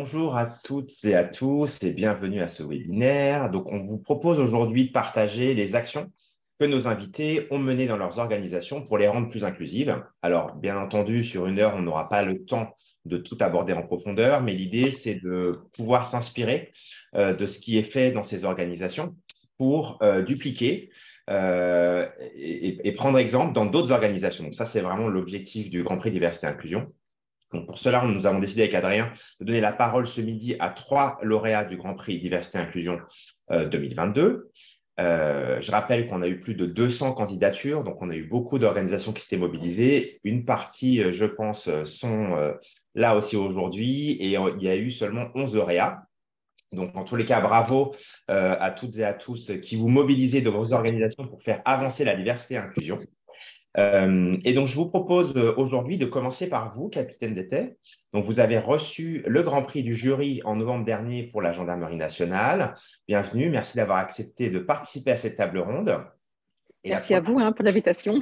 Bonjour à toutes et à tous et bienvenue à ce webinaire. Donc, on vous propose aujourd'hui de partager les actions que nos invités ont menées dans leurs organisations pour les rendre plus inclusives. Alors, bien entendu, sur une heure, on n'aura pas le temps de tout aborder en profondeur, mais l'idée, c'est de pouvoir s'inspirer de ce qui est fait dans ces organisations pour dupliquer et prendre exemple dans d'autres organisations. Donc, ça, c'est vraiment l'objectif du Grand Prix Diversité et Inclusion. Donc pour cela, nous avons décidé avec Adrien de donner la parole ce midi à trois lauréats du Grand Prix Diversité et Inclusion 2022. Je rappelle qu'on a eu plus de 200 candidatures, donc on a eu beaucoup d'organisations qui s'étaient mobilisées. Une partie, je pense, sont là aussi aujourd'hui et il y a eu seulement 11 lauréats. Donc, en tous les cas, bravo à toutes et à tous qui vous mobilisez de vos organisations pour faire avancer la diversité et l'inclusion. Et donc, je vous propose aujourd'hui de commencer par vous, capitaine d'été. Donc, vous avez reçu le Grand Prix du jury en novembre dernier pour la Gendarmerie nationale. Bienvenue, merci d'avoir accepté de participer à cette table ronde. Et la Merci à première, vous pour l'invitation.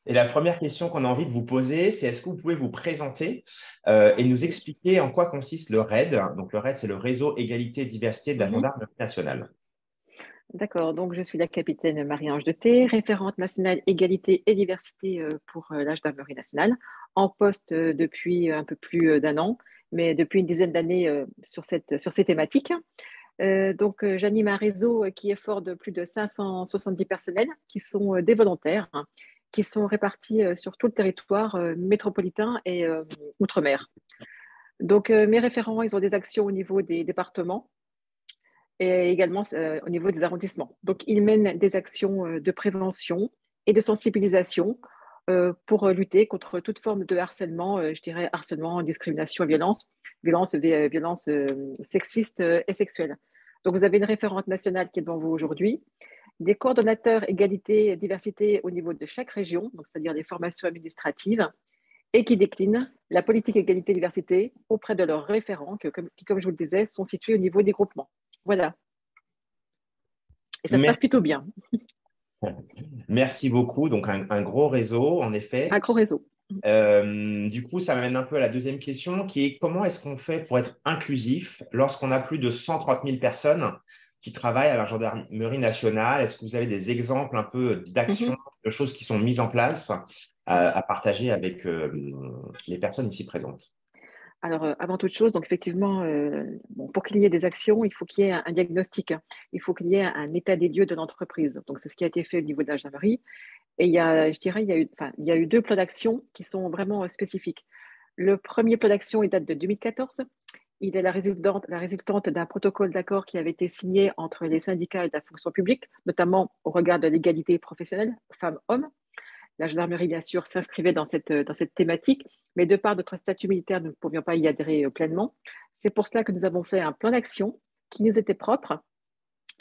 et la première question qu'on a envie de vous poser, c'est est-ce que vous pouvez vous présenter et nous expliquer en quoi consiste le RAID? Donc, le RAID, c'est le réseau Égalité et Diversité de la Mhm. Gendarmerie nationale. D'accord, donc je suis la capitaine Marie-Ange de Thé, référente nationale égalité et diversité pour la gendarmerie nationale, en poste depuis un peu plus d'un an, mais depuis une dizaine d'années sur ces thématiques. J'anime un réseau qui est fort de plus de 570 personnels qui sont des volontaires, hein, qui sont répartis sur tout le territoire métropolitain et outre-mer. Donc, mes référents, ils ont des actions au niveau des départements et également au niveau des arrondissements. Donc, ils mènent des actions de prévention et de sensibilisation pour lutter contre toute forme de harcèlement, je dirais harcèlement, discrimination, violence sexiste et sexuelle. Donc, vous avez une référente nationale qui est devant vous aujourd'hui, des coordonnateurs égalité et diversité au niveau de chaque région, donc c'est-à-dire des formations administratives, et qui déclinent la politique égalité-diversité auprès de leurs référents qui, comme je vous le disais, sont situés au niveau des groupements. Voilà. Et ça se passe Merci, plutôt bien. merci beaucoup. Donc, un gros réseau, en Un effet. gros réseau. Du coup, ça m'amène un peu à la deuxième question, qui est comment est-ce qu'on fait pour être inclusif lorsqu'on a plus de 130 000 personnes qui travaillent à la gendarmerie nationale? Est-ce que vous avez des exemples un peu d'actions, Mhm. de choses qui sont mises en place à partager avec les personnes ici présentes? Alors, avant toute chose, donc effectivement, bon, pour qu'il y ait des actions, il faut qu'il y ait un diagnostic, hein. Il faut qu'il y ait un état des lieux de l'entreprise. Donc, c'est ce qui a été fait au niveau de la gendarmerie. Et il y a, je dirais, il y a eu deux plans d'action qui sont vraiment spécifiques. Le premier plan d'action, il date de 2014. Il est la résultante d'un protocole d'accord qui avait été signé entre les syndicats et la fonction publique, notamment au regard de l'égalité professionnelle femmes-hommes. La gendarmerie, bien sûr, s'inscrivait dans cette thématique, mais de par notre statut militaire, nous ne pouvions pas y adhérer pleinement. C'est pour cela que nous avons fait un plan d'action qui nous était propre.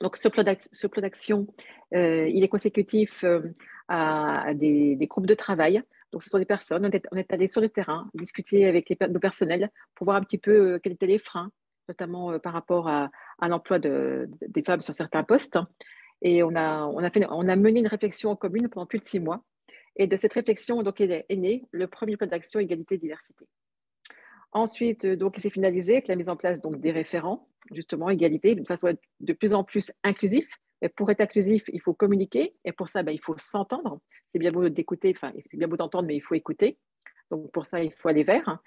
Donc, ce plan d'action, il est consécutif à des groupes de travail. Donc, ce sont des personnes, on est allé sur le terrain, discuter avec nos personnels pour voir un petit peu quels étaient les freins, notamment par rapport à l'emploi des femmes sur certains postes. Et on a mené une réflexion en commune pendant plus de 6 mois. Et de cette réflexion, donc, est né le premier plan d'action égalité-diversité. Ensuite, donc, il s'est finalisé avec la mise en place donc, des référents, justement, égalité, de façon à être de plus en plus inclusif. Mais pour être inclusif, il faut communiquer et pour ça, ben, il faut s'entendre. C'est bien beau d'écouter, enfin, c'est bien beau d'entendre, mais il faut écouter. Donc, pour ça, il faut aller vers.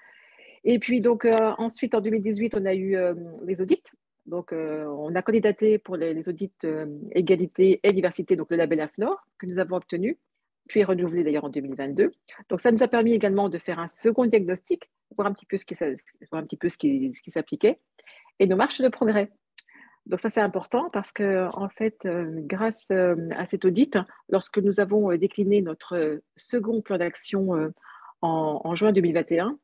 Et puis, donc, ensuite, en 2018, on a eu les audits. Donc, on a candidaté pour les audits égalité et diversité, donc le label AFNOR, que nous avons obtenu, puis renouvelé d'ailleurs en 2022. Donc, ça nous a permis également de faire un second diagnostic, voir un petit peu ce qui s'appliquait, et nos marches de progrès. Donc, ça, c'est important parce que, en fait, grâce à cet audit, lorsque nous avons décliné notre second plan d'action en juin 2021,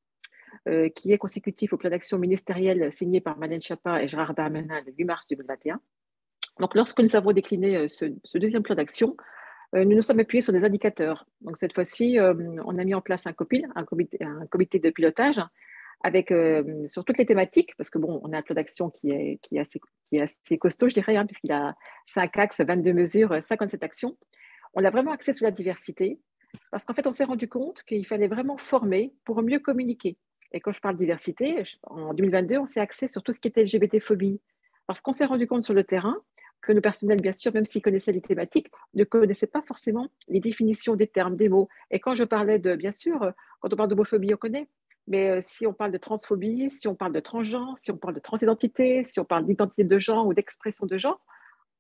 qui est consécutif au plan d'action ministériel signé par Marlène Schiappa et Gérard Darmanin le 8 mars 2021. Donc, lorsque nous avons décliné ce deuxième plan d'action, nous nous sommes appuyés sur des indicateurs. Donc, cette fois-ci, on a mis en place un comité de pilotage avec sur toutes les thématiques, parce que bon, on a un plan d'action qui est assez costaud, je dirais, hein, puisqu'il a 5 axes, 22 mesures, 57 actions. On a vraiment axé sur la diversité, parce qu'en fait, on s'est rendu compte qu'il fallait vraiment former pour mieux communiquer. Et quand je parle diversité, en 2022, on s'est axé sur tout ce qui était LGBT-phobie. Parce qu'on s'est rendu compte sur le terrain que nos personnels, bien sûr, même s'ils connaissaient les thématiques, ne connaissaient pas forcément les définitions des termes, des mots. Et quand je parlais de, bien sûr, quand on parle d'homophobie, on connaît. Mais si on parle de transphobie, si on parle de transgenre, si on parle de transidentité, si on parle d'identité de genre ou d'expression de genre,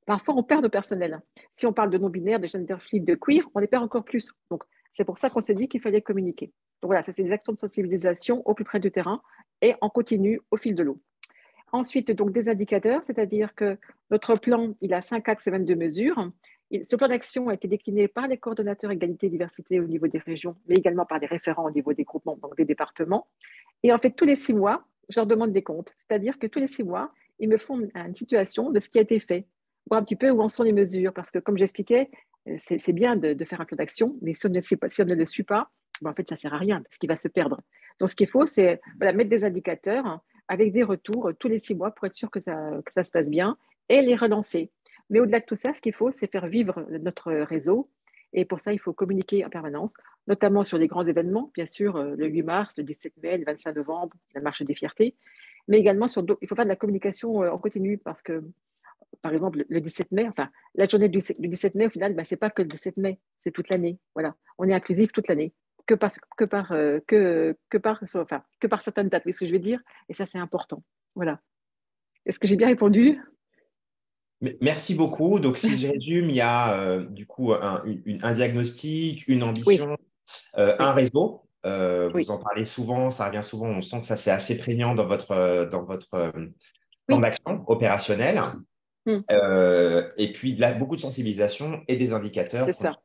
parfois on perd nos personnels. Si on parle de non-binaire, de gender fluid, de queer, on les perd encore plus. Donc, c'est pour ça qu'on s'est dit qu'il fallait communiquer. Donc voilà, ça c'est des actions de sensibilisation au plus près du terrain et en continu au fil de l'eau. Ensuite, donc des indicateurs, c'est-à-dire que notre plan, il a 5 axes et 22 mesures. Ce plan d'action a été décliné par les coordonnateurs égalité et diversité au niveau des régions, mais également par des référents au niveau des groupements, donc des départements. Et en fait, tous les 6 mois, je leur demande des comptes. C'est-à-dire que tous les 6 mois, ils me font une situation de ce qui a été fait, voir un petit peu où en sont les mesures. Parce que, comme j'expliquais, c'est bien de faire un plan d'action, mais si on ne le suit pas, ben en fait, ça ne sert à rien, parce qu'il va se perdre. Donc, ce qu'il faut, c'est mettre des indicateurs avec des retours tous les 6 mois pour être sûr que ça se passe bien et les relancer. Mais au-delà de tout ça, ce qu'il faut, c'est faire vivre notre réseau. Et pour ça, il faut communiquer en permanence, notamment sur les grands événements, bien sûr, le 8 mars, le 17 mai, le 25 novembre, la marche des fiertés, mais également il faut faire de la communication en continu parce que, par exemple, le 17 mai, enfin, la journée du 17 mai, au final, ce n'est pas que le 17 mai, c'est toute l'année. Voilà. On est inclusif toute l'année, que par certaines dates, c'est ce que je veux dire, et ça, c'est important. Voilà. Est-ce que j'ai bien répondu? Merci beaucoup. Donc, si je résume, il y a du coup un diagnostic, une Oui, ambition, un oui, réseau. Vous oui, en parlez souvent, ça revient souvent. On sent que ça, c'est assez prégnant dans votre plan oui. d'action opérationnel. Hmm, Et puis, beaucoup de sensibilisation et des c'est indicateurs. ça.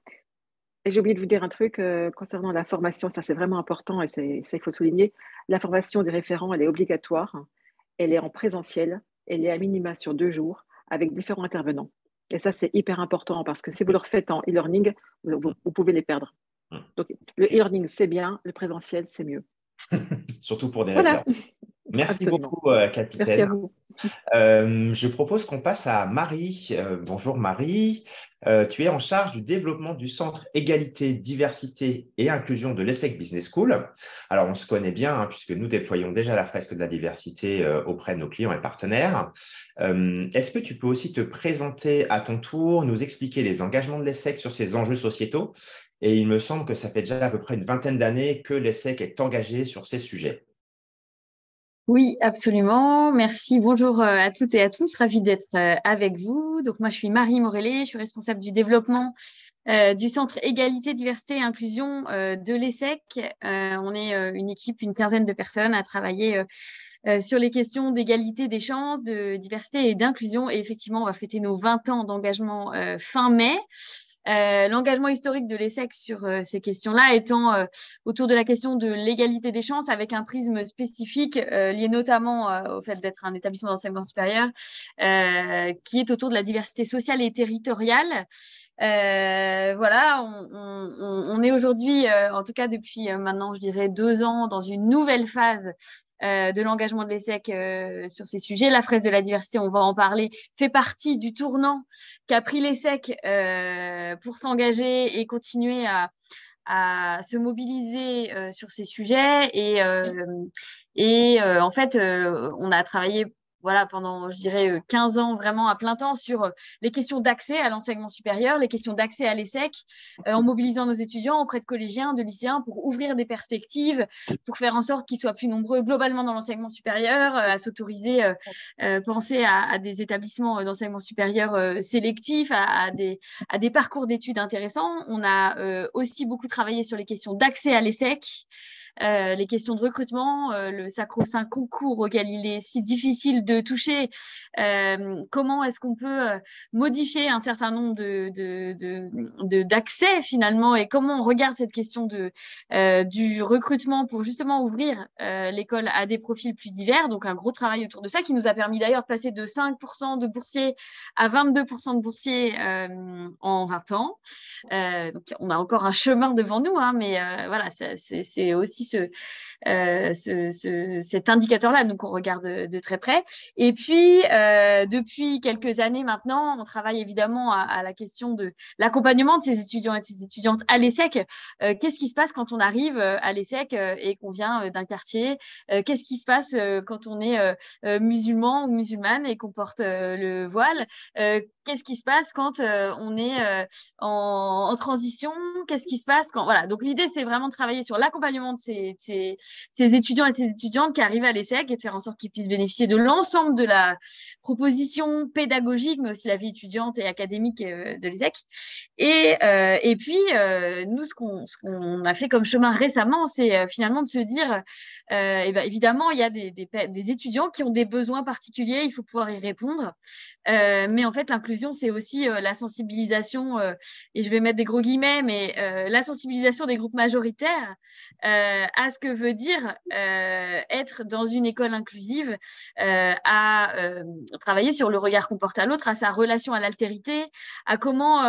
Et j'ai oublié de vous dire un truc concernant la formation, ça c'est vraiment important et ça il faut souligner. La formation des référents, elle est obligatoire, elle est en présentiel, elle est à minima sur 2 jours avec différents intervenants. Et ça c'est hyper important parce que si vous le refaites en e-learning, vous pouvez les perdre. Donc le e-learning c'est bien, le présentiel c'est mieux. Surtout pour des Voilà, référents. Merci absolument. beaucoup, Merci à capitaine. vous. Je propose qu'on passe à Marie. Bonjour Marie. Tu es en charge du développement du Centre Égalité, Diversité et Inclusion de l'ESSEC Business School. Alors, on se connaît bien puisque nous déployons déjà la fresque de la diversité auprès de nos clients et partenaires. Est-ce que tu peux aussi te présenter à ton tour, nous expliquer les engagements de l'ESSEC sur ces enjeux sociétaux? Et il me semble que ça fait déjà à peu près une vingtaine d'années que l'ESSEC est engagé sur ces sujets. Oui, absolument. Merci. Bonjour à toutes et à tous. Ravie d'être avec vous. Donc, moi, je suis Marie Morellet. Je suis responsable du développement du Centre Égalité, Diversité et Inclusion de l'ESSEC. On est une équipe, une quinzaine de personnes à travailler sur les questions d'égalité des chances, de diversité et d'inclusion. Et effectivement, on va fêter nos 20 ans d'engagement fin mai. L'engagement historique de l'ESSEC sur ces questions-là étant autour de la question de l'égalité des chances avec un prisme spécifique lié notamment au fait d'être un établissement d'enseignement supérieur qui est autour de la diversité sociale et territoriale. Voilà, on est aujourd'hui, en tout cas depuis maintenant, je dirais 2 ans, dans une nouvelle phase de l'engagement de l'ESSEC sur ces sujets. La fresque de la diversité, on va en parler, fait partie du tournant qu'a pris l'ESSEC pour s'engager et continuer à se mobiliser sur ces sujets. En fait, on a travaillé voilà, pendant, je dirais, 15 ans vraiment à plein temps sur les questions d'accès à l'enseignement supérieur, les questions d'accès à l'ESSEC, en mobilisant nos étudiants auprès de collégiens, de lycéens pour ouvrir des perspectives, pour faire en sorte qu'ils soient plus nombreux globalement dans l'enseignement supérieur, à s'autoriser, penser à des établissements d'enseignement supérieur sélectifs, à des parcours d'études intéressants. On a aussi beaucoup travaillé sur les questions d'accès à l'ESSEC, les questions de recrutement, le sacro-saint concours auquel il est si difficile de toucher. Comment est-ce qu'on peut modifier un certain nombre d'accès finalement et comment on regarde cette question du recrutement pour justement ouvrir l'école à des profils plus divers. Donc un gros travail autour de ça qui nous a permis d'ailleurs de passer de 5% de boursiers à 22% de boursiers en 20 ans. Donc on a encore un chemin devant nous, hein, mais voilà, c'est aussi aussi cet indicateur-là, donc on regarde de très près. Et puis, depuis quelques années maintenant, on travaille évidemment à la question de l'accompagnement de ces étudiants et de ces étudiantes à l'ESSEC. Qu'est-ce qui se passe quand on arrive à l'ESSEC et qu'on vient d'un quartier? Qu'est-ce qui se passe quand on est musulman ou musulmane et qu'on porte le voile? Qu'est-ce qui se passe quand on est en transition? Qu'est-ce qui se passe quand… Voilà, donc l'idée, c'est vraiment de travailler sur l'accompagnement de ces étudiants et ces étudiantes qui arrivent à l'ESSEC et de faire en sorte qu'ils puissent bénéficier de l'ensemble de la proposition pédagogique, mais aussi la vie étudiante et académique de l'ESSEC. Et puis, nous, ce qu'on a fait comme chemin récemment, c'est finalement de se dire, évidemment, il y a des étudiants qui ont des besoins particuliers, il faut pouvoir y répondre. Mais en fait, l'inclusion, c'est aussi la sensibilisation, et je vais mettre des gros guillemets, mais la sensibilisation des groupes majoritaires à ce que veut dire être dans une école inclusive, à travailler sur le regard qu'on porte à l'autre, à sa relation à l'altérité, à comment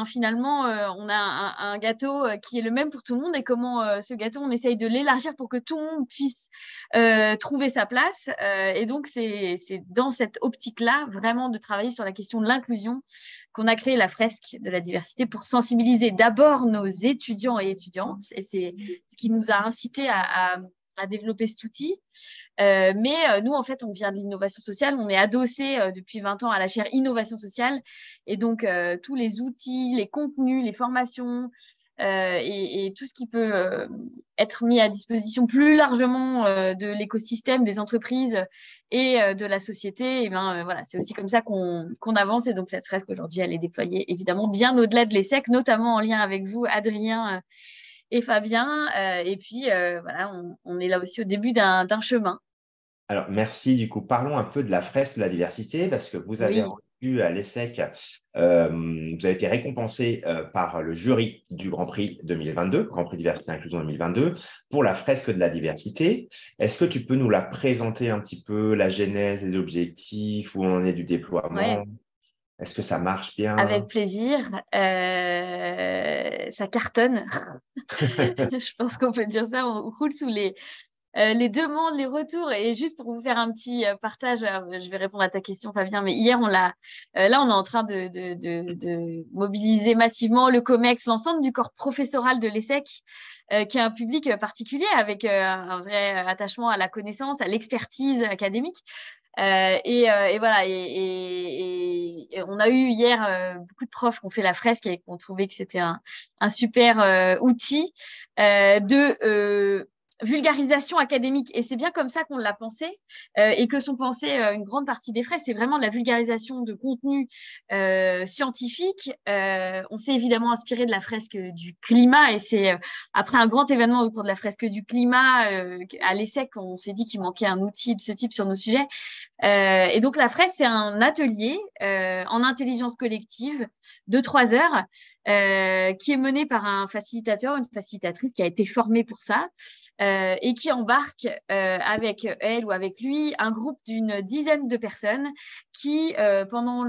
finalement on a un gâteau qui est le même pour tout le monde et comment ce gâteau, on essaye de l'élargir pour que tout le monde puisse trouver sa place. Et donc, c'est dans cette optique-là, vraiment, de travailler sur la question de l'inclusion qu'on a créé la fresque de la diversité pour sensibiliser d'abord nos étudiants et étudiantes. Et c'est ce qui nous a incité à développer cet outil. Mais nous, en fait, on vient de l'innovation sociale. On est adossé depuis 20 ans à la chaire innovation sociale. Et donc, tous les outils, les contenus, les formations, et tout ce qui peut être mis à disposition plus largement de l'écosystème, des entreprises et de la société, voilà, c'est aussi comme ça qu'on avance. Et donc, cette fresque, aujourd'hui, elle est déployée évidemment bien au-delà de l'ESSEC, notamment en lien avec vous, Adrien et Fabien. Et puis, voilà, on est là aussi au début d'un chemin. Alors, merci. Du coup, parlons un peu de la fresque de la diversité, parce que vous avez reçu à l'ESSEC, vous avez été récompensé par le jury du Grand Prix 2022, Grand Prix Diversité et Inclusion 2022, pour la fresque de la diversité. Est-ce que tu peux nous la présenter un petit peu, la genèse, les objectifs, où on en est du déploiement? Est-ce que ça marche bien? Avec plaisir. Ça cartonne. Je pense qu'on peut dire ça. On roule sous les demandes, les retours. Et juste pour vous faire un petit partage, je vais répondre à ta question, Fabien, mais hier, là, on est en train de mobiliser massivement le COMEX, l'ensemble du corps professoral de l'ESSEC, qui est un public particulier avec un vrai attachement à la connaissance, à l'expertise académique. Et voilà, et on a eu hier beaucoup de profs qui ont fait la fresque et qui ont trouvé que c'était un super outil de vulgarisation académique. Et c'est bien comme ça qu'on l'a pensé et que sont pensées une grande partie des fresques. C'est vraiment de la vulgarisation de contenu scientifique. On s'est évidemment inspiré de la fresque du climat et c'est après un grand événement au cours de la fresque du climat à l'ESSEC, on s'est dit qu'il manquait un outil de ce type sur nos sujets. Et donc, la fresque, c'est un atelier en intelligence collective de 3 heures qui est mené par un facilitateur, une facilitatrice qui a été formée pour ça. Et qui embarque avec elle ou avec lui un groupe d'une dizaine de personnes qui, pendant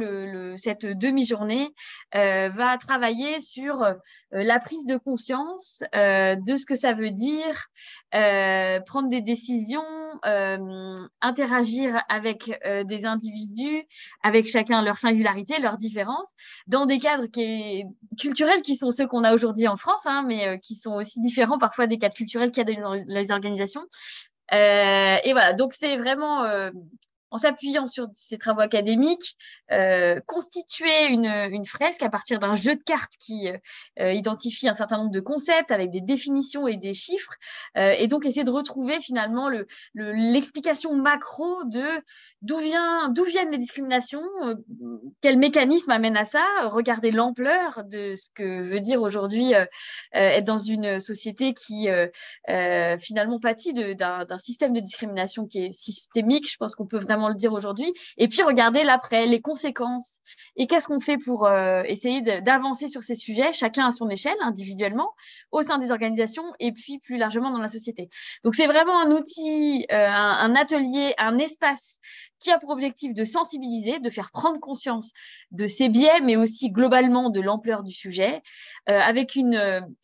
cette demi-journée, va travailler sur la prise de conscience de ce que ça veut dire, prendre des décisions, interagir avec des individus, avec chacun leur singularité, leurs différences, dans des cadres culturels qui sont ceux qu'on a aujourd'hui en France, mais qui sont aussi différents parfois des cadres culturels qu'il y a dans les organisations. Et voilà, donc c'est vraiment en s'appuyant sur ces travaux académiques, constituer une fresque à partir d'un jeu de cartes qui identifie un certain nombre de concepts avec des définitions et des chiffres, et donc essayer de retrouver finalement l'explication macro de d'où viennent les discriminations, quel mécanisme amène à ça, regarder l'ampleur de ce que veut dire aujourd'hui être dans une société qui finalement pâtit d'un système de discrimination qui est systémique, je pense qu'on peut vraiment le dire aujourd'hui, et puis regarder l'après, les conséquences, et qu'est-ce qu'on fait pour essayer d'avancer sur ces sujets, chacun à son échelle, individuellement, au sein des organisations, et puis plus largement dans la société. Donc c'est vraiment un outil, un atelier, un espace qui a pour objectif de sensibiliser, de faire prendre conscience de ces biais, mais aussi globalement de l'ampleur du sujet, avec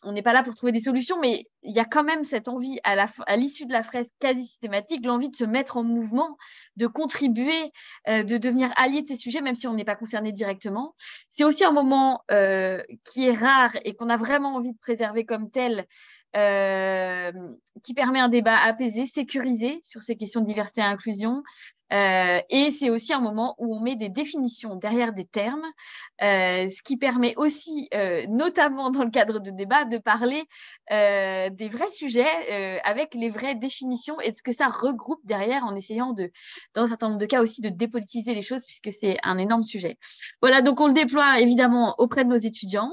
on n'est pas là pour trouver des solutions, mais il y a quand même cette envie à l'issue de la fresque quasi systématique, l'envie de se mettre en mouvement, de contribuer, de devenir allié de ces sujets, même si on n'est pas concerné directement. C'est aussi un moment qui est rare et qu'on a vraiment envie de préserver comme tel, qui permet un débat apaisé, sécurisé sur ces questions de diversité et inclusion. Et c'est aussi un moment où on met des définitions derrière des termes, ce qui permet aussi, notamment dans le cadre de débats, de parler des vrais sujets avec les vraies définitions et de ce que ça regroupe derrière, en essayant dans un certain nombre de cas aussi, de dépolitiser les choses, puisque c'est un énorme sujet. Voilà, donc on le déploie évidemment auprès de nos étudiants.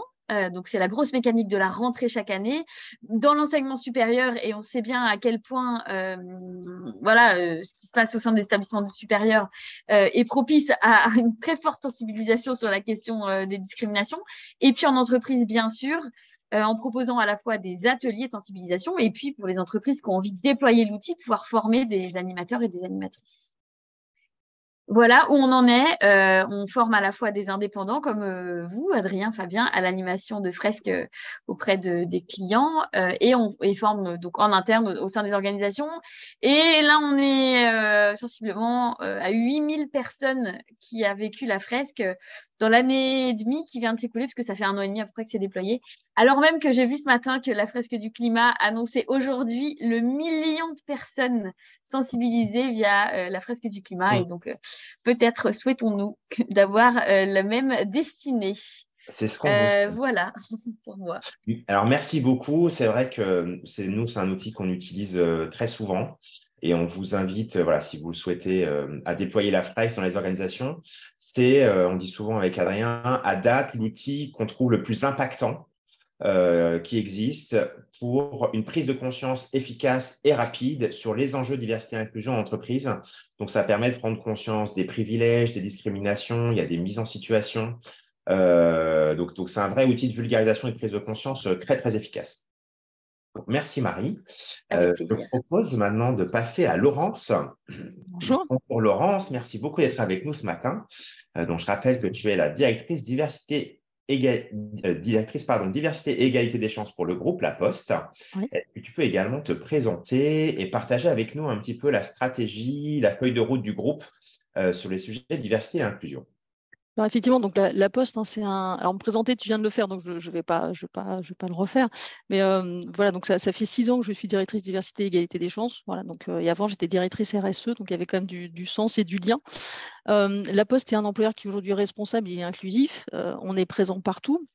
Donc, c'est la grosse mécanique de la rentrée chaque année. Dans l'enseignement supérieur, et on sait bien à quel point ce qui se passe au sein des établissements supérieurs est propice à une très forte sensibilisation sur la question des discriminations. Et puis en entreprise, bien sûr, en proposant à la fois des ateliers de sensibilisation et puis pour les entreprises qui ont envie de déployer l'outil, de pouvoir former des animateurs et des animatrices. Voilà où on en est. On forme à la fois des indépendants comme vous, Adrien, Fabien, à l'animation de fresques auprès des clients et on forme donc en interne au sein des organisations. Et là, on est sensiblement à 8000 personnes qui a vécu la fresque dans l'année et demie qui vient de s'écouler, parce que ça fait 1 an et demi à peu près que c'est déployé. Alors même que j'ai vu ce matin que la fresque du climat annonçait aujourd'hui le million de personnes sensibilisées via la fresque du climat. Et donc, peut-être souhaitons-nous d'avoir la même destinée. C'est ce qu'on vous... Voilà, pour moi. Alors, merci beaucoup. C'est vrai que c'est un outil qu'on utilise très souvent et on vous invite, voilà, si vous le souhaitez, à déployer la fresque dans les organisations. C'est, on dit souvent avec Adrien, à date, l'outil qu'on trouve le plus impactant qui existe pour une prise de conscience efficace et rapide sur les enjeux de diversité et inclusion en entreprise. Donc, ça permet de prendre conscience des privilèges, des discriminations, il y a des mises en situation. Donc c'est un vrai outil de vulgarisation et de prise de conscience très, très efficace. Donc, merci Marie. Avec Je plaisir. propose maintenant de passer à Laurence. Bonjour. Bonjour Laurence, merci beaucoup d'être avec nous ce matin. Donc, je rappelle que tu es la diversité et égalité des chances pour le groupe La Poste. Oui. Et tu peux également te présenter et partager avec nous un petit peu la stratégie, la feuille de route du groupe sur les sujets de diversité et inclusion. Alors effectivement, donc la Poste, hein, c'est un. Alors me présenter, tu viens de le faire, donc je vais pas le refaire. Mais voilà, donc ça fait 6 ans que je suis directrice diversité et égalité des chances. Voilà, donc et avant j'étais directrice RSE, donc il y avait quand même du sens et du lien. La Poste est un employeur qui aujourd'hui est responsable et inclusif. On est présent partout.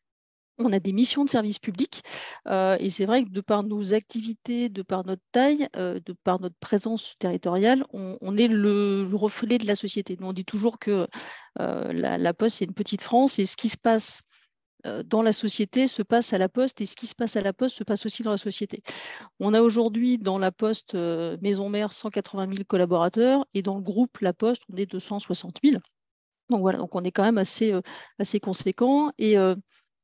On a des missions de service public et c'est vrai que de par nos activités, de par notre taille, de par notre présence territoriale, on est le reflet de la société. Nous, on dit toujours que la Poste, c'est une petite France et ce qui se passe dans la société se passe à la Poste et ce qui se passe à la Poste se passe aussi dans la société. On a aujourd'hui dans la Poste maison mère 180 000 collaborateurs et dans le groupe La Poste, on est 260 000. Donc voilà, donc on est quand même assez conséquent et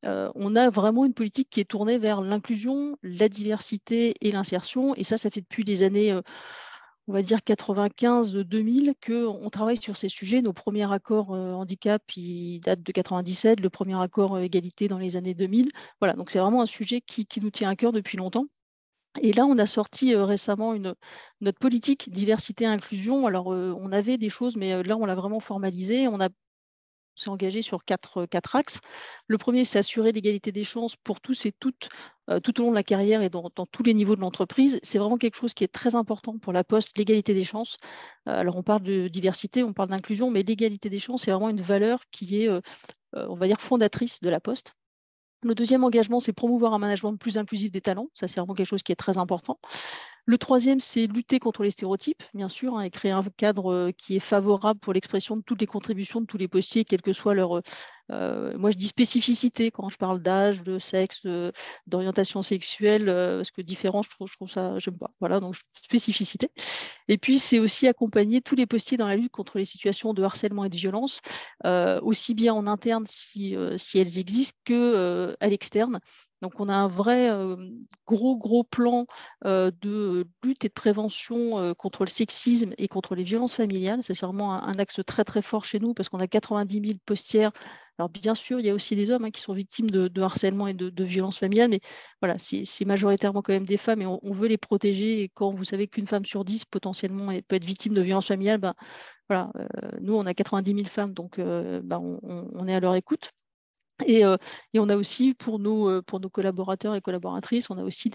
on a vraiment une politique qui est tournée vers l'inclusion, la diversité et l'insertion. Et ça fait depuis les années, on va dire 95-2000, qu'on travaille sur ces sujets. Nos premiers accords handicap, ils datent de 97, le premier accord égalité dans les années 2000. Voilà, donc c'est vraiment un sujet qui nous tient à cœur depuis longtemps. Et là, on a sorti récemment notre politique diversité-inclusion. Alors, on avait des choses, mais là, on l'a vraiment formalisé. On s'est engagé sur quatre axes. Le premier, c'est assurer l'égalité des chances pour tous et toutes tout au long de la carrière et dans tous les niveaux de l'entreprise. C'est vraiment quelque chose qui est très important pour la Poste, l'égalité des chances. Alors, on parle de diversité, on parle d'inclusion, mais l'égalité des chances, c'est vraiment une valeur qui est, on va dire, fondatrice de la Poste. Le deuxième engagement, c'est promouvoir un management plus inclusif des talents. Ça, c'est vraiment quelque chose qui est très important. Le troisième, c'est lutter contre les stéréotypes, bien sûr, et créer un cadre qui est favorable pour l'expression de toutes les contributions de tous les postiers, quelle que soit leur, moi je dis spécificité quand je parle d'âge, de sexe, d'orientation sexuelle, parce que différent, je trouve ça, j'aime pas. Voilà, donc spécificité. Et puis, c'est aussi accompagner tous les postiers dans la lutte contre les situations de harcèlement et de violence, aussi bien en interne si elles existent qu'à l'externe. Donc, on a un vrai gros plan de lutte et de prévention contre le sexisme et contre les violences familiales. C'est vraiment un axe très, très fort chez nous parce qu'on a 90 000 postières Alors bien sûr, il y a aussi des hommes qui sont victimes de harcèlement et de violences familiales, mais voilà, c'est majoritairement quand même des femmes et on veut les protéger. Et quand vous savez qu'une femme sur 10 potentiellement peut être victime de violences familiales, ben, voilà, nous on a 90 000 femmes, donc on est à leur écoute. Et on a aussi pour nos collaborateurs et collaboratrices, on a aussi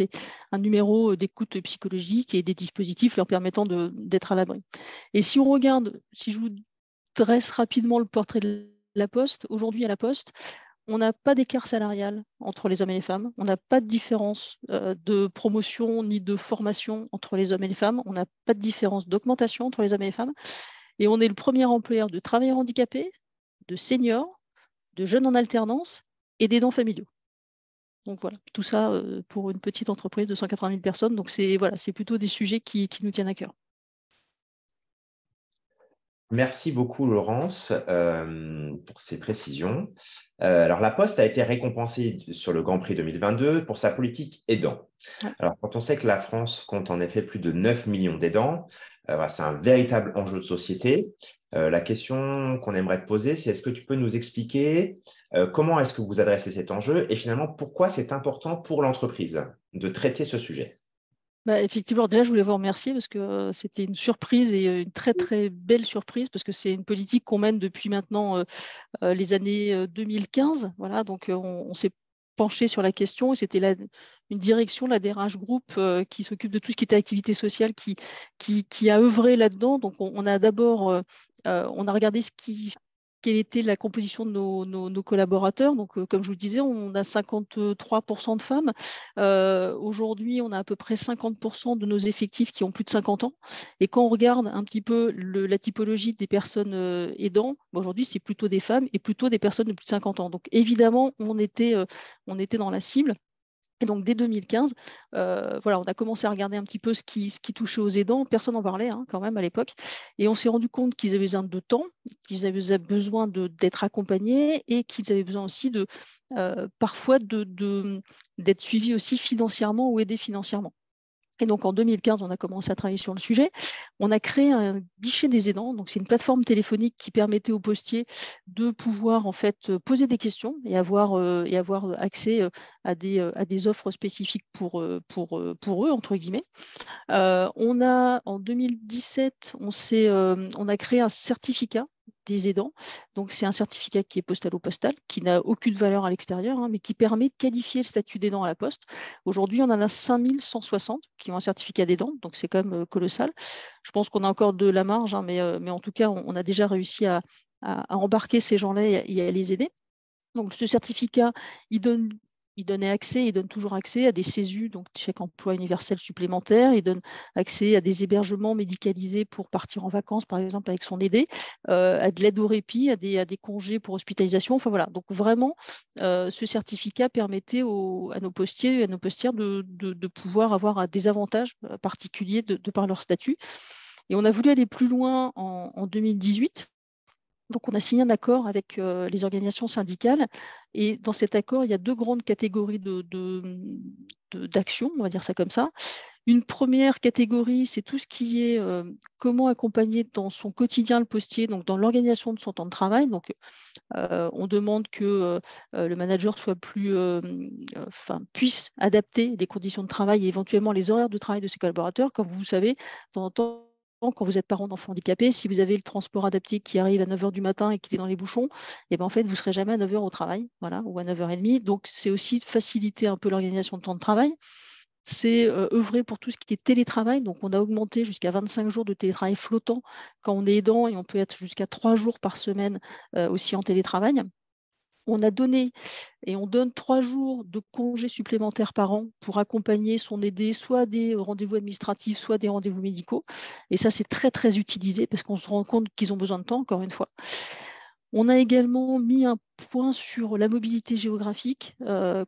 un numéro d'écoute psychologique et des dispositifs leur permettant d'être à l'abri. Et si on regarde, si je vous dresse rapidement le portrait de la Poste, aujourd'hui à la Poste, on n'a pas d'écart salarial entre les hommes et les femmes, on n'a pas de différence de promotion ni de formation entre les hommes et les femmes, on n'a pas de différence d'augmentation entre les hommes et les femmes, et on est le premier employeur de travailleurs handicapés, de seniors, de jeunes en alternance et d'aidants familiaux. Donc voilà, tout ça pour une petite entreprise de 180 000 personnes. Donc c'est plutôt des sujets qui nous tiennent à cœur. Merci beaucoup, Laurence, pour ces précisions. Alors, la Poste a été récompensée sur le Grand Prix 2022 pour sa politique aidant. Ouais. Alors, quand on sait que la France compte en effet plus de 9 millions d'aidants, c'est un véritable enjeu de société. La question qu'on aimerait te poser, c'est est-ce que tu peux nous expliquer comment est-ce que vous adressez cet enjeu et finalement pourquoi c'est important pour l'entreprise de traiter ce sujet? Effectivement, déjà, je voulais vous remercier parce que c'était une surprise et une très, très belle surprise parce que c'est une politique qu'on mène depuis maintenant les années 2015. Voilà, donc on s'est penché sur la question et c'était une direction, la DRH Group, qui s'occupe de tout ce qui était activité sociale, qui a œuvré là-dedans. Donc on a d'abord on a regardé quelle était la composition de nos collaborateurs. Donc, comme je vous le disais, on a 53% de femmes. Aujourd'hui, on a à peu près 50% de nos effectifs qui ont plus de 50 ans. Et quand on regarde un petit peu la typologie des personnes aidants, aujourd'hui, c'est plutôt des femmes et plutôt des personnes de plus de 50 ans. Donc, évidemment, on était dans la cible. Et donc, dès 2015, on a commencé à regarder un petit peu ce qui touchait aux aidants. Personne n'en parlait quand même à l'époque. Et on s'est rendu compte qu'ils avaient besoin de temps, qu'ils avaient besoin d'être accompagnés et qu'ils avaient besoin aussi parfois d'être suivis aussi financièrement ou aidés financièrement. Et donc, en 2015, on a commencé à travailler sur le sujet. On a créé un guichet des aidants. Donc, c'est une plateforme téléphonique qui permettait aux postiers de pouvoir en fait poser des questions et avoir accès à des offres spécifiques pour eux, entre guillemets. En 2017, on a créé un certificat des aidants. Donc, c'est un certificat qui est postalo-postal, qui n'a aucune valeur à l'extérieur, mais qui permet de qualifier le statut d'aidant à la Poste. Aujourd'hui, on en a 5160 qui ont un certificat d'aidant, donc c'est quand même colossal. Je pense qu'on a encore de la marge, mais en tout cas, on a déjà réussi à embarquer ces gens-là et à les aider. Donc, ce certificat, il donne toujours accès à des CESU, donc chèque emploi universel supplémentaire. Il donne accès à des hébergements médicalisés pour partir en vacances, par exemple, avec son aidé, à de l'aide au répit, à des congés pour hospitalisation. Enfin voilà, donc vraiment, ce certificat permettait à nos postiers et à nos postières de pouvoir avoir des avantages particuliers de par leur statut. Et on a voulu aller plus loin en 2018. Donc, on a signé un accord avec les organisations syndicales et dans cet accord, il y a deux grandes catégories d'actions, on va dire ça comme ça. Une première catégorie, c'est tout ce qui est comment accompagner dans son quotidien le postier, donc dans l'organisation de son temps de travail. Donc, on demande que le manager puisse adapter les conditions de travail et éventuellement les horaires de travail de ses collaborateurs. Comme vous savez, de temps en temps, quand vous êtes parent d'enfants handicapés, si vous avez le transport adapté qui arrive à 9h du matin et qu'il est dans les bouchons, en fait, vous ne serez jamais à 9h au travail, voilà, ou à 9h30. Donc, c'est aussi faciliter un peu l'organisation de temps de travail. C'est œuvrer pour tout ce qui est télétravail. Donc, on a augmenté jusqu'à 25 jours de télétravail flottant quand on est aidant et on peut être jusqu'à 3 jours par semaine aussi en télétravail. On a donné et on donne 3 jours de congés supplémentaires par an pour accompagner son aidé, soit des rendez-vous administratifs, soit des rendez-vous médicaux. Et ça, c'est très, très utilisé parce qu'on se rend compte qu'ils ont besoin de temps, encore une fois. On a également mis un point sur la mobilité géographique.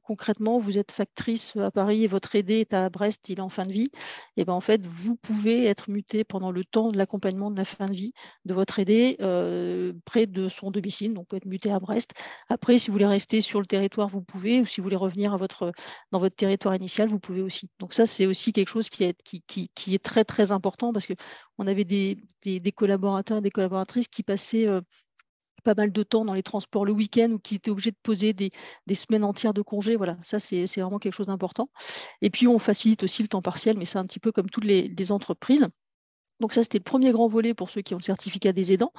Concrètement, vous êtes factrice à Paris et votre aidé est à Brest, il est en fin de vie. Et en fait, vous pouvez être muté pendant le temps de l'accompagnement de la fin de vie de votre aidé près de son domicile. Donc, vous pouvez être muté à Brest. Après, si vous voulez rester sur le territoire, vous pouvez. Ou si vous voulez revenir dans votre territoire initial, vous pouvez aussi. Donc, ça, c'est aussi quelque chose qui est très, très important parce qu'on avait des collaborateurs et des collaboratrices qui passaient pas mal de temps dans les transports le week-end ou qui étaient obligés de poser des semaines entières de congés. Voilà, ça, c'est vraiment quelque chose d'important. Et puis, on facilite aussi le temps partiel, mais c'est un petit peu comme toutes les entreprises. Donc ça, c'était le premier grand volet pour ceux qui ont le certificat des aidants.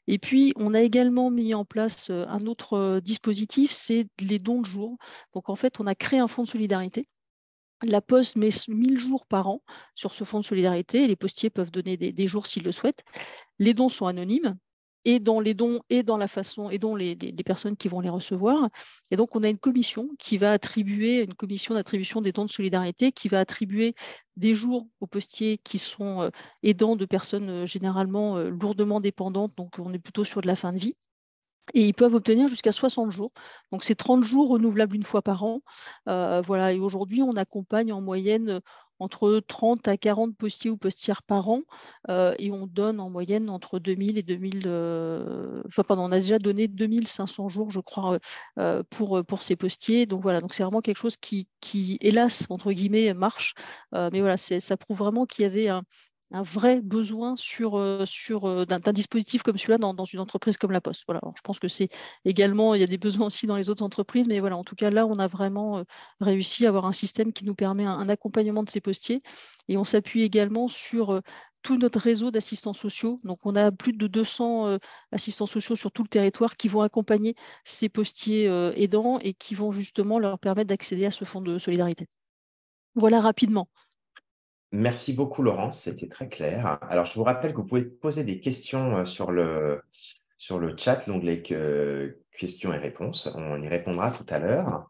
Et puis, on a également mis en place un autre dispositif, c'est les dons de jours. Donc en fait, on a créé un fonds de solidarité. La Poste met 1000 jours par an sur ce fonds de solidarité et les postiers peuvent donner des jours s'ils le souhaitent. Les dons sont anonymes et dans les dons et dans la façon et dans les personnes qui vont les recevoir. Et donc, on a une commission qui va attribuer, une commission d'attribution des dons de solidarité qui va attribuer des jours aux postiers qui sont aidants de personnes généralement lourdement dépendantes. Donc, on est plutôt sur de la fin de vie. Et ils peuvent obtenir jusqu'à 60 jours. Donc, c'est 30 jours renouvelables une fois par an. Voilà. Et aujourd'hui, on accompagne en moyenne entre 30 à 40 postiers ou postières par an. Et on donne en moyenne entre 2000 et 2000... on a déjà donné 2500 jours, je crois, pour ces postiers. Donc, voilà. Donc, c'est vraiment quelque chose qui, hélas, entre guillemets, marche. Mais voilà, ça prouve vraiment qu'il y avait un vrai besoin d'un dispositif comme celui-là dans une entreprise comme La Poste. Voilà. Alors, je pense que c'est également, il y a des besoins aussi dans les autres entreprises, mais voilà, en tout cas, là, on a vraiment réussi à avoir un système qui nous permet un accompagnement de ces postiers. Et on s'appuie également sur tout notre réseau d'assistants sociaux. Donc, on a plus de 200 assistants sociaux sur tout le territoire qui vont accompagner ces postiers aidants et qui vont justement leur permettre d'accéder à ce fonds de solidarité. Voilà rapidement. Merci beaucoup, Laurence, c'était très clair. Alors, je vous rappelle que vous pouvez poser des questions sur le chat, l'onglet questions et réponses. On y répondra tout à l'heure.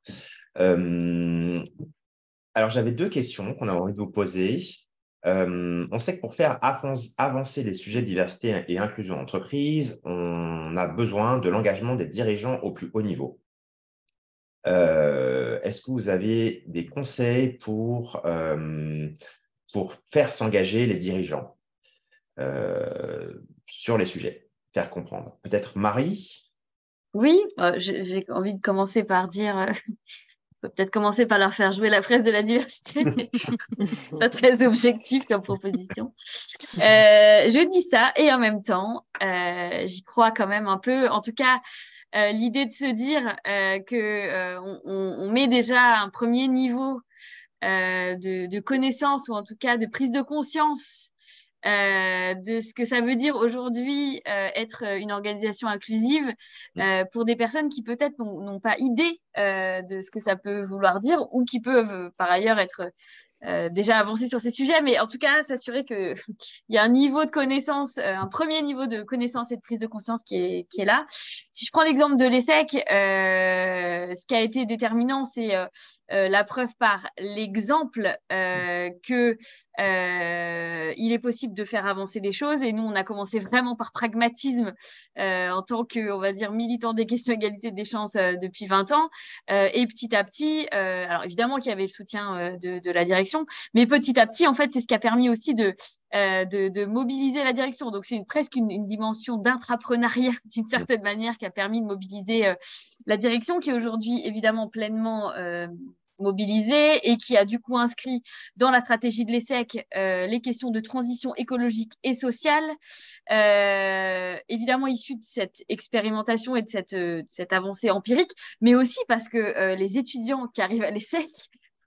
Alors, j'avais 2 questions qu'on a envie de vous poser. On sait que pour faire avancer les sujets de diversité et inclusion en entreprise, on a besoin de l'engagement des dirigeants au plus haut niveau. Est-ce que vous avez des conseils pour faire s'engager les dirigeants sur les sujets, faire comprendre? Peut-être Marie? Oui, j'ai envie de commencer par dire, peut-être commencer par leur faire jouer la fraise de la diversité, mais pas très objectif comme proposition. Je dis ça et en même temps, j'y crois quand même un peu. En tout cas, l'idée de se dire qu'on met déjà un premier niveau de connaissance ou en tout cas de prise de conscience de ce que ça veut dire aujourd'hui être une organisation inclusive pour des personnes qui peut-être n'ont pas idée de ce que ça peut vouloir dire ou qui peuvent par ailleurs être déjà avancées sur ces sujets, mais en tout cas s'assurer qu'il y a un niveau de connaissance, un premier niveau de connaissance et de prise de conscience qui est là. Si je prends l'exemple de l'ESSEC, ce qui a été déterminant, c'est la preuve par l'exemple que il est possible de faire avancer les choses. Et nous, on a commencé vraiment par pragmatisme en tant que, on va dire, militant des questions égalité des chances depuis 20 ans. Et petit à petit, alors évidemment qu'il y avait le soutien de la direction, mais petit à petit, en fait, c'est ce qui a permis aussi de mobiliser la direction. Donc, c'est presque une dimension d'intrapreneuriat d'une certaine manière qui a permis de mobiliser la direction qui est aujourd'hui évidemment pleinement mobilisée et qui a du coup inscrit dans la stratégie de l'ESSEC les questions de transition écologique et sociale, évidemment issues de cette expérimentation et de cette avancée empirique, mais aussi parce que les étudiants qui arrivent à l'ESSEC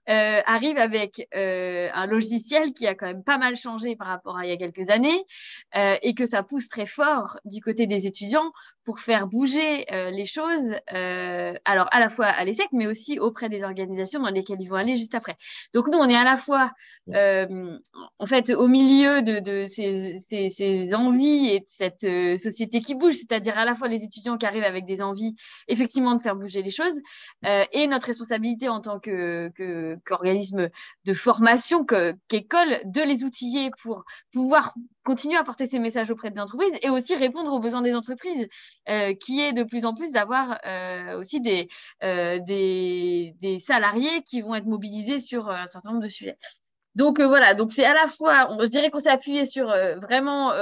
arrive avec un logiciel qui a quand même pas mal changé par rapport à il y a quelques années et que ça pousse très fort du côté des étudiants pour faire bouger les choses, alors à la fois à l'ESSEC, mais aussi auprès des organisations dans lesquelles ils vont aller juste après. Donc nous, on est à la fois en fait au milieu de ces envies et de cette société qui bouge, c'est-à-dire à la fois les étudiants qui arrivent avec des envies effectivement de faire bouger les choses et notre responsabilité en tant qu'organisme de formation, qu'école, de les outiller pour pouvoir continuer à porter ces messages auprès des entreprises et aussi répondre aux besoins des entreprises, qui est de plus en plus d'avoir aussi des salariés qui vont être mobilisés sur un certain nombre de sujets. Donc voilà, donc c'est à la fois, je dirais qu'on s'est appuyé sur vraiment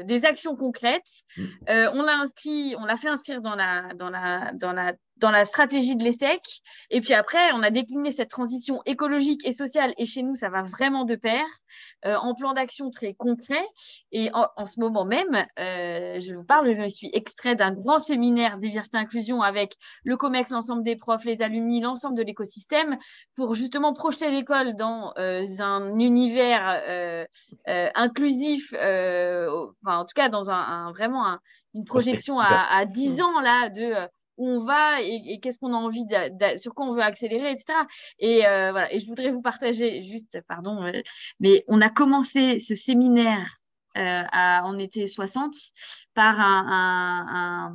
des actions concrètes. On l'a fait inscrire dans la stratégie de l'ESSEC. Et puis après, on a décliné cette transition écologique et sociale. Et chez nous, ça va vraiment de pair. en plan d'action très concret. Et en ce moment même, je vous parle, je suis extrait d'un grand séminaire diversité inclusion avec le COMEX, l'ensemble des profs, les alumni, l'ensemble de l'écosystème, pour justement projeter l'école dans un univers inclusif, enfin, en tout cas dans vraiment une projection à 10 ans là, de où on va et qu'est-ce qu'on a envie sur quoi on veut accélérer, etc. Et voilà. Et je voudrais vous partager juste, pardon, mais on a commencé ce séminaire en été 60 par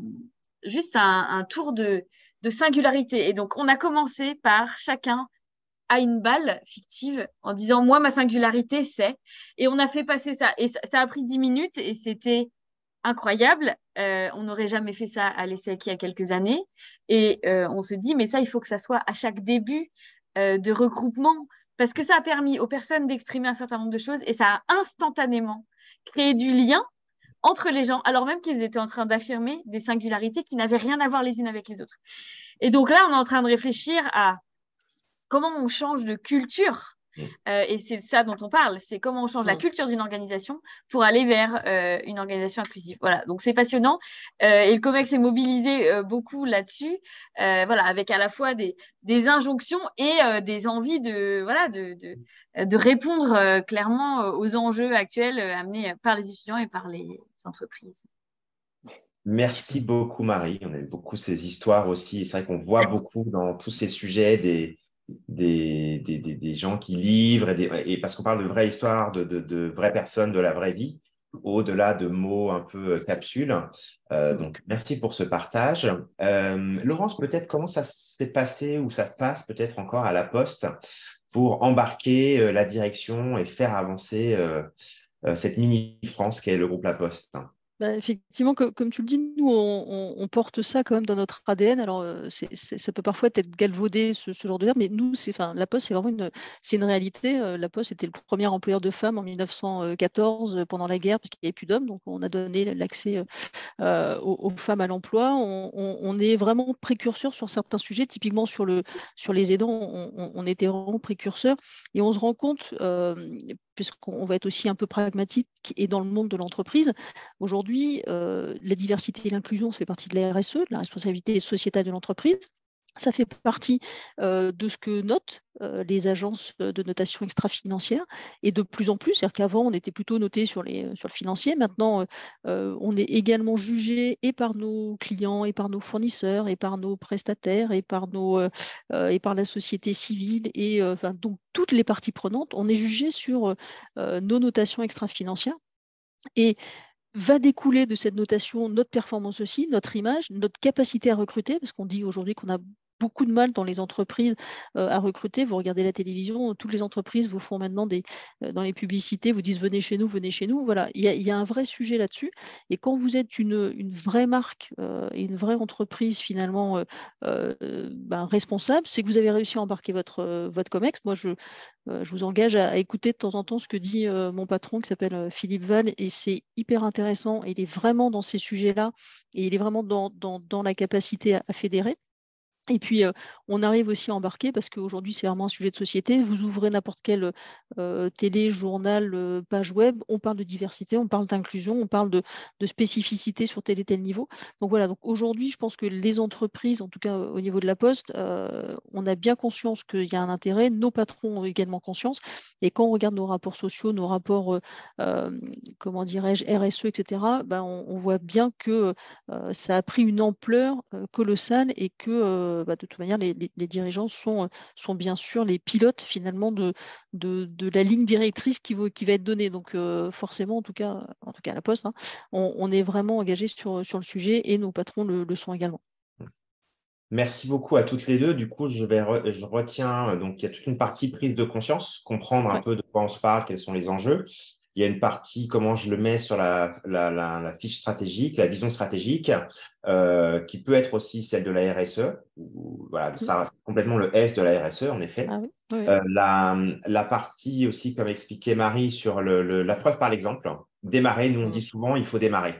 juste un tour de singularité. Et donc, on a commencé par chacun à une balle fictive en disant, moi, ma singularité, c'est. Et on a fait passer ça. Et ça a pris 10 minutes et c'était incroyable. On n'aurait jamais fait ça à l'ESSEC il y a quelques années. Et on se dit, mais ça, il faut que ça soit à chaque début de regroupement, parce que ça a permis aux personnes d'exprimer un certain nombre de choses et ça a instantanément créé du lien entre les gens, alors même qu'ils étaient en train d'affirmer des singularités qui n'avaient rien à voir les unes avec les autres. Et donc là, on est en train de réfléchir à comment on change de culture. Et c'est ça dont on parle, c'est comment on change la culture d'une organisation pour aller vers une organisation inclusive. Voilà, donc c'est passionnant. Et le COMEX est mobilisé beaucoup là-dessus, voilà, avec à la fois des injonctions et des envies de répondre clairement aux enjeux actuels amenés par les étudiants et par les entreprises. Merci beaucoup, Marie. On aime beaucoup ces histoires aussi. Et c'est vrai qu'on voit beaucoup dans tous ces sujets des gens qui livrent et parce qu'on parle de vraies histoires, de vraies personnes, de la vraie vie, au-delà de mots un peu capsules. Donc, merci pour ce partage. Laurence, peut-être comment ça s'est passé ou ça passe peut-être encore à la Poste pour embarquer la direction et faire avancer cette mini-France qu'est le groupe La Poste. Bah, effectivement, comme tu le dis, nous, on porte ça quand même dans notre ADN. Alors, ça peut parfois être galvaudé, ce genre de terme, mais nous, La Poste, c'est vraiment une réalité. La Poste était le premier employeur de femmes en 1914 pendant la guerre, parce qu'il n'y avait plus d'hommes. Donc, on a donné l'accès aux femmes à l'emploi. On est vraiment précurseur sur certains sujets, typiquement sur les aidants, on était vraiment précurseur. Et on se rend compte, puisqu'on va être aussi un peu pragmatique et dans le monde de l'entreprise, aujourd'hui, la diversité et l'inclusion fait partie de la RSE, de la responsabilité sociétale de l'entreprise. Ça fait partie de ce que notent les agences de notation extra-financière et de plus en plus, c'est-à-dire qu'avant on était plutôt noté sur le financier, maintenant on est également jugé et par nos clients et par nos fournisseurs et par nos prestataires et par la société civile et donc toutes les parties prenantes, on est jugé sur nos notations extra-financières et va découler de cette notation notre performance aussi, notre image, notre capacité à recruter, parce qu'on dit aujourd'hui qu'on a beaucoup de mal dans les entreprises à recruter. Vous regardez la télévision, toutes les entreprises vous font maintenant dans les publicités, vous disent venez chez nous, venez chez nous. Voilà, il y a un vrai sujet là-dessus. Et quand vous êtes une vraie marque et une vraie entreprise finalement responsable, c'est que vous avez réussi à embarquer votre COMEX. Moi, je vous engage à écouter de temps en temps ce que dit mon patron qui s'appelle Philippe Val et c'est hyper intéressant. Il est vraiment dans ces sujets-là et il est vraiment dans la capacité à fédérer. Et puis, on arrive aussi à embarquer parce qu'aujourd'hui, c'est vraiment un sujet de société. Vous ouvrez n'importe quel télé, journal, page web, on parle de diversité, on parle d'inclusion, on parle de spécificité sur tel et tel niveau. Donc voilà, donc aujourd'hui, je pense que les entreprises, en tout cas au niveau de la Poste, on a bien conscience qu'il y a un intérêt. Nos patrons ont également conscience. Et quand on regarde nos rapports sociaux, nos rapports, comment dirais-je, RSE, etc., on voit bien que ça a pris une ampleur colossale et que de toute manière, les dirigeants sont bien sûr les pilotes finalement de la ligne directrice qui va être donnée. Donc forcément, en tout cas à la Poste, hein, on est vraiment engagé sur le sujet et nos patrons le sont également. Merci beaucoup à toutes les deux. Du coup, je retiens, donc il y a toute une partie prise de conscience, comprendre un peu de quoi on se parle, quels sont les enjeux. Il y a une partie, comment je le mets sur la fiche stratégique, la vision stratégique, qui peut être aussi celle de la RSE. Voilà, ça reste complètement le S de la RSE, en effet. Ah oui, oui. La partie aussi, comme expliquait Marie, sur la preuve par l'exemple. Démarrer, nous on dit souvent, il faut démarrer.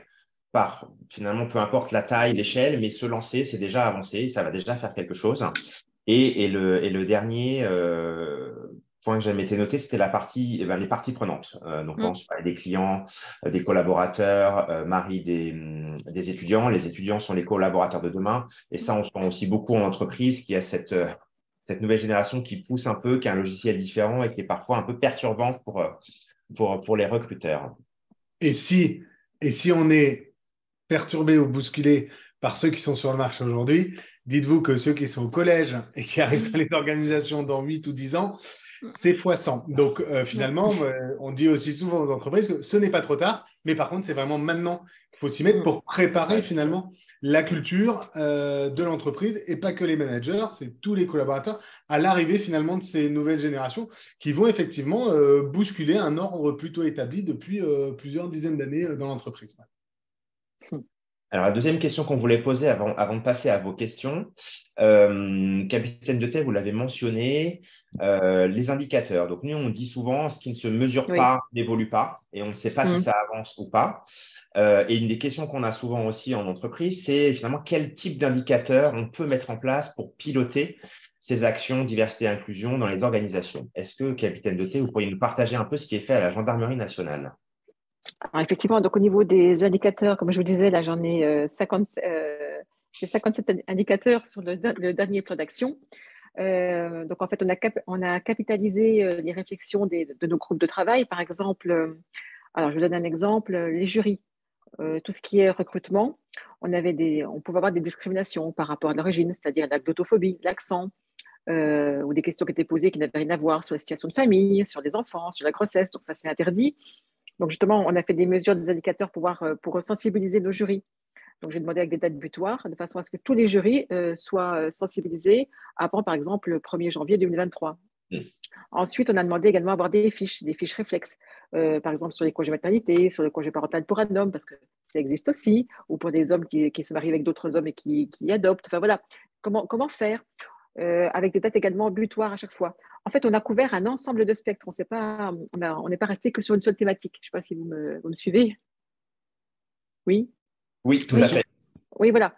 Finalement, peu importe la taille, l'échelle, mais se lancer, c'est déjà avancer, ça va déjà faire quelque chose. Et le dernier, point que j'avais été noté, c'était la partie, les parties prenantes. Donc, on se parlait des clients, des collaborateurs, Marie, des étudiants. Les étudiants sont les collaborateurs de demain. Et ça, on sent aussi beaucoup en entreprise qu'il y a cette nouvelle génération qui pousse un peu, qui a un logiciel différent et qui est parfois un peu perturbant pour les recruteurs. Et si on est perturbé ou bousculé par ceux qui sont sur le marché aujourd'hui, dites-vous que ceux qui sont au collège et qui arrivent dans les organisations dans 8 ou 10 ans, c'est x100. Donc, finalement, on dit aussi souvent aux entreprises que ce n'est pas trop tard, mais par contre, c'est vraiment maintenant qu'il faut s'y mettre pour préparer finalement la culture de l'entreprise et pas que les managers, c'est tous les collaborateurs à l'arrivée finalement de ces nouvelles générations qui vont effectivement bousculer un ordre plutôt établi depuis plusieurs dizaines d'années dans l'entreprise. Alors, la deuxième question qu'on voulait poser avant de passer à vos questions, capitaine de thé, vous l'avez mentionné, les indicateurs. Donc, nous, on dit souvent ce qui ne se mesure pas n'évolue pas et on ne sait pas si ça avance ou pas. Et une des questions qu'on a souvent aussi en entreprise, c'est finalement quel type d'indicateur on peut mettre en place pour piloter ces actions diversité et inclusion dans les organisations. Est-ce que, capitaine de thé, vous pourriez nous partager un peu ce qui est fait à la Gendarmerie nationale? Alors, effectivement, donc au niveau des indicateurs, comme je vous disais, là j'en ai 57 indicateurs sur le dernier plan d'action. Donc en fait, on a capitalisé les réflexions de nos groupes de travail. Par exemple, alors je vous donne un exemple, les jurys, tout ce qui est recrutement, on pouvait avoir des discriminations par rapport à l'origine, c'est-à-dire la glottophobie, l'accent, ou des questions qui étaient posées qui n'avaient rien à voir sur la situation de famille, sur les enfants, sur la grossesse. Donc ça, c'est interdit. Donc justement, on a fait des mesures, des indicateurs pour sensibiliser nos jurys. Donc j'ai demandé avec des dates butoirs, de façon à ce que tous les jurys soient sensibilisés avant, par exemple, le 1er janvier 2023. Ensuite, on a demandé également d'avoir des fiches réflexes, par exemple sur les congés maternité, sur le congé parental pour un homme, parce que ça existe aussi, ou pour des hommes qui se marient avec d'autres hommes et qui adoptent. Enfin voilà, comment faire avec des dates également butoirs à chaque fois. En fait, on a couvert un ensemble de spectres. On n'est pas resté que sur une seule thématique. Je ne sais pas si vous me suivez. Oui. Oui, tout à fait. Oui, voilà.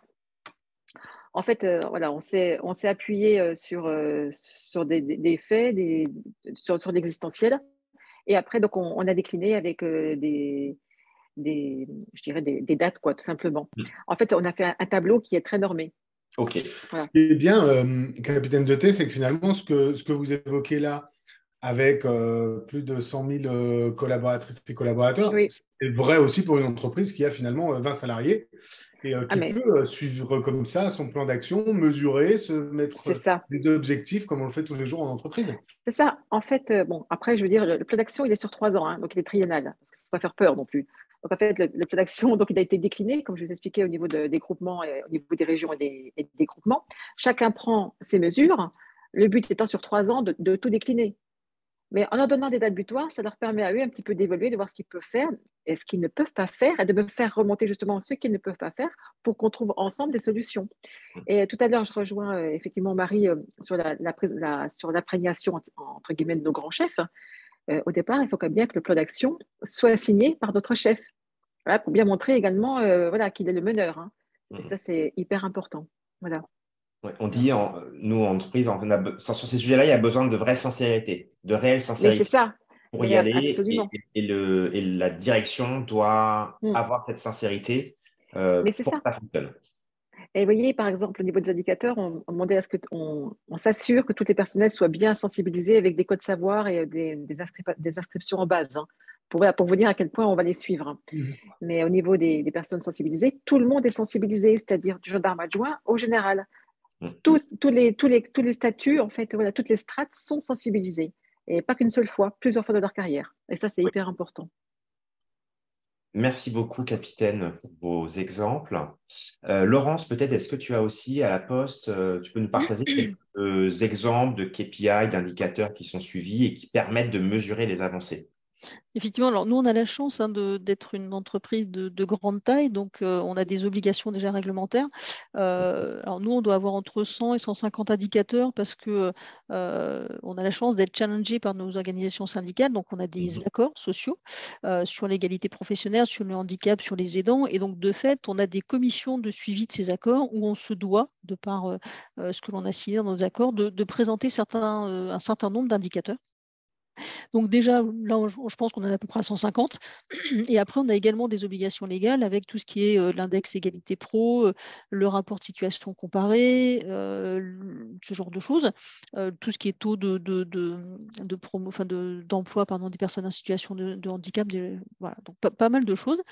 En fait, voilà, on s'est appuyé sur des faits, sur l'existentiel. Et après, donc, on a décliné avec je dirais des dates, quoi, tout simplement. En fait, on a fait un tableau qui est très normé. Ok. Voilà. Ce qui est bien, capitaine de thé, c'est que finalement, ce que vous évoquez là, avec plus de 100 000 collaboratrices et collaborateurs, c'est vrai aussi pour une entreprise qui a finalement 20 salariés et qui peut suivre comme ça son plan d'action, mesurer, se mettre des objectifs comme on le fait tous les jours en entreprise. C'est ça. En fait, bon, après, je veux dire, le plan d'action, il est sur 3 ans, hein, donc il est triennal, parce qu'il ne faut pas faire peur non plus. Donc, en fait, le plan d'action, donc, il a été décliné, comme je vous expliquais, au niveau des groupements, au niveau des régions et des groupements. Chacun prend ses mesures, le but étant sur 3 ans de tout décliner. Mais en leur donnant des dates butoirs, ça leur permet à eux un petit peu d'évoluer, de voir ce qu'ils peuvent faire et ce qu'ils ne peuvent pas faire, et de me faire remonter justement ce qu'ils ne peuvent pas faire pour qu'on trouve ensemble des solutions. Et tout à l'heure, je rejoins effectivement Marie sur l'imprégnation, entre guillemets, de nos grands chefs. Au départ, il faut quand même bien que le plan d'action soit signé par notre chef, voilà, pour bien montrer également qu'il est le meneur. Hein. Et ça, c'est hyper important. Voilà. Ouais, on dit, nous, en entreprise, sur ces sujets-là, il y a besoin de vraie sincérité, de réelle sincérité. Mais c'est ça. Pour y aller. Absolument. Et la direction doit avoir cette sincérité Mais c'est pour ça. que ça fonctionne. Et vous voyez, par exemple, au niveau des indicateurs, on demandait à ce qu'on s'assure que tous les personnels soient bien sensibilisés avec des codes savoir et des inscriptions en base, hein, pour vous dire à quel point on va les suivre. Hein. Mais au niveau des personnes sensibilisées, tout le monde est sensibilisé, c'est-à-dire du gendarme adjoint au général. Tous les statuts, en fait, voilà, toutes les strates sont sensibilisées. Et pas qu'une seule fois, plusieurs fois dans leur carrière. Et ça, c'est hyper important. Merci beaucoup, capitaine, pour vos exemples. Laurence, peut-être, est-ce que tu as aussi à la Poste, tu peux nous partager quelques exemples de KPI, d'indicateurs qui sont suivis et qui permettent de mesurer les avancées? Effectivement, alors nous, on a la chance d'être une entreprise de grande taille, donc on a des obligations déjà réglementaires. Alors nous, on doit avoir entre 100 et 150 indicateurs parce que on a la chance d'être challengé par nos organisations syndicales, donc on a des accords sociaux sur l'égalité professionnelle, sur le handicap, sur les aidants, et donc de fait, on a des commissions de suivi de ces accords où on se doit, de par ce que l'on a signé dans nos accords, de présenter un certain nombre d'indicateurs. Donc déjà, là, je pense qu'on en a à peu près à 150. Et après, on a également des obligations légales avec tout ce qui est l'index égalité pro, le rapport de situation comparée, ce genre de choses, tout ce qui est taux d'emploi des personnes en situation de handicap, voilà, donc pas mal de choses.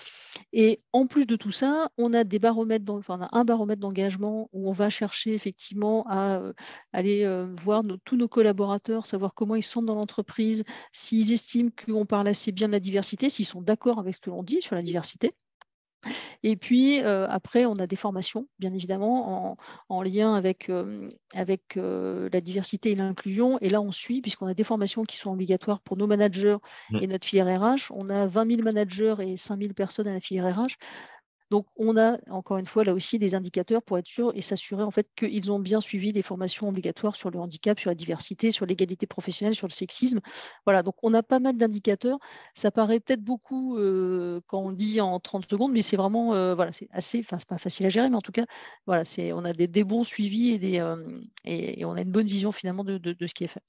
Et en plus de tout ça, on a des baromètres, on a un baromètre d'engagement où on va chercher effectivement à aller voir tous nos collaborateurs, savoir comment ils sont dans l'entreprise, s'ils estiment qu'on parle assez bien de la diversité, s'ils sont d'accord avec ce que l'on dit sur la diversité. Et puis après, on a des formations, bien évidemment, en lien avec la diversité et l'inclusion. Et là, on suit, puisqu'on a des formations qui sont obligatoires pour nos managers et notre filière RH. On a 20 000 managers et 5 000 personnes à la filière RH. Donc, on a encore une fois là aussi des indicateurs pour être sûr et s'assurer en fait qu'ils ont bien suivi les formations obligatoires sur le handicap, sur la diversité, sur l'égalité professionnelle, sur le sexisme. Voilà, donc on a pas mal d'indicateurs. Ça paraît peut-être beaucoup quand on le dit en 30 secondes, mais c'est vraiment, voilà, c'est assez, c'est pas facile à gérer, mais en tout cas, voilà, on a des bons suivis et on a une bonne vision finalement de ce qui est fait.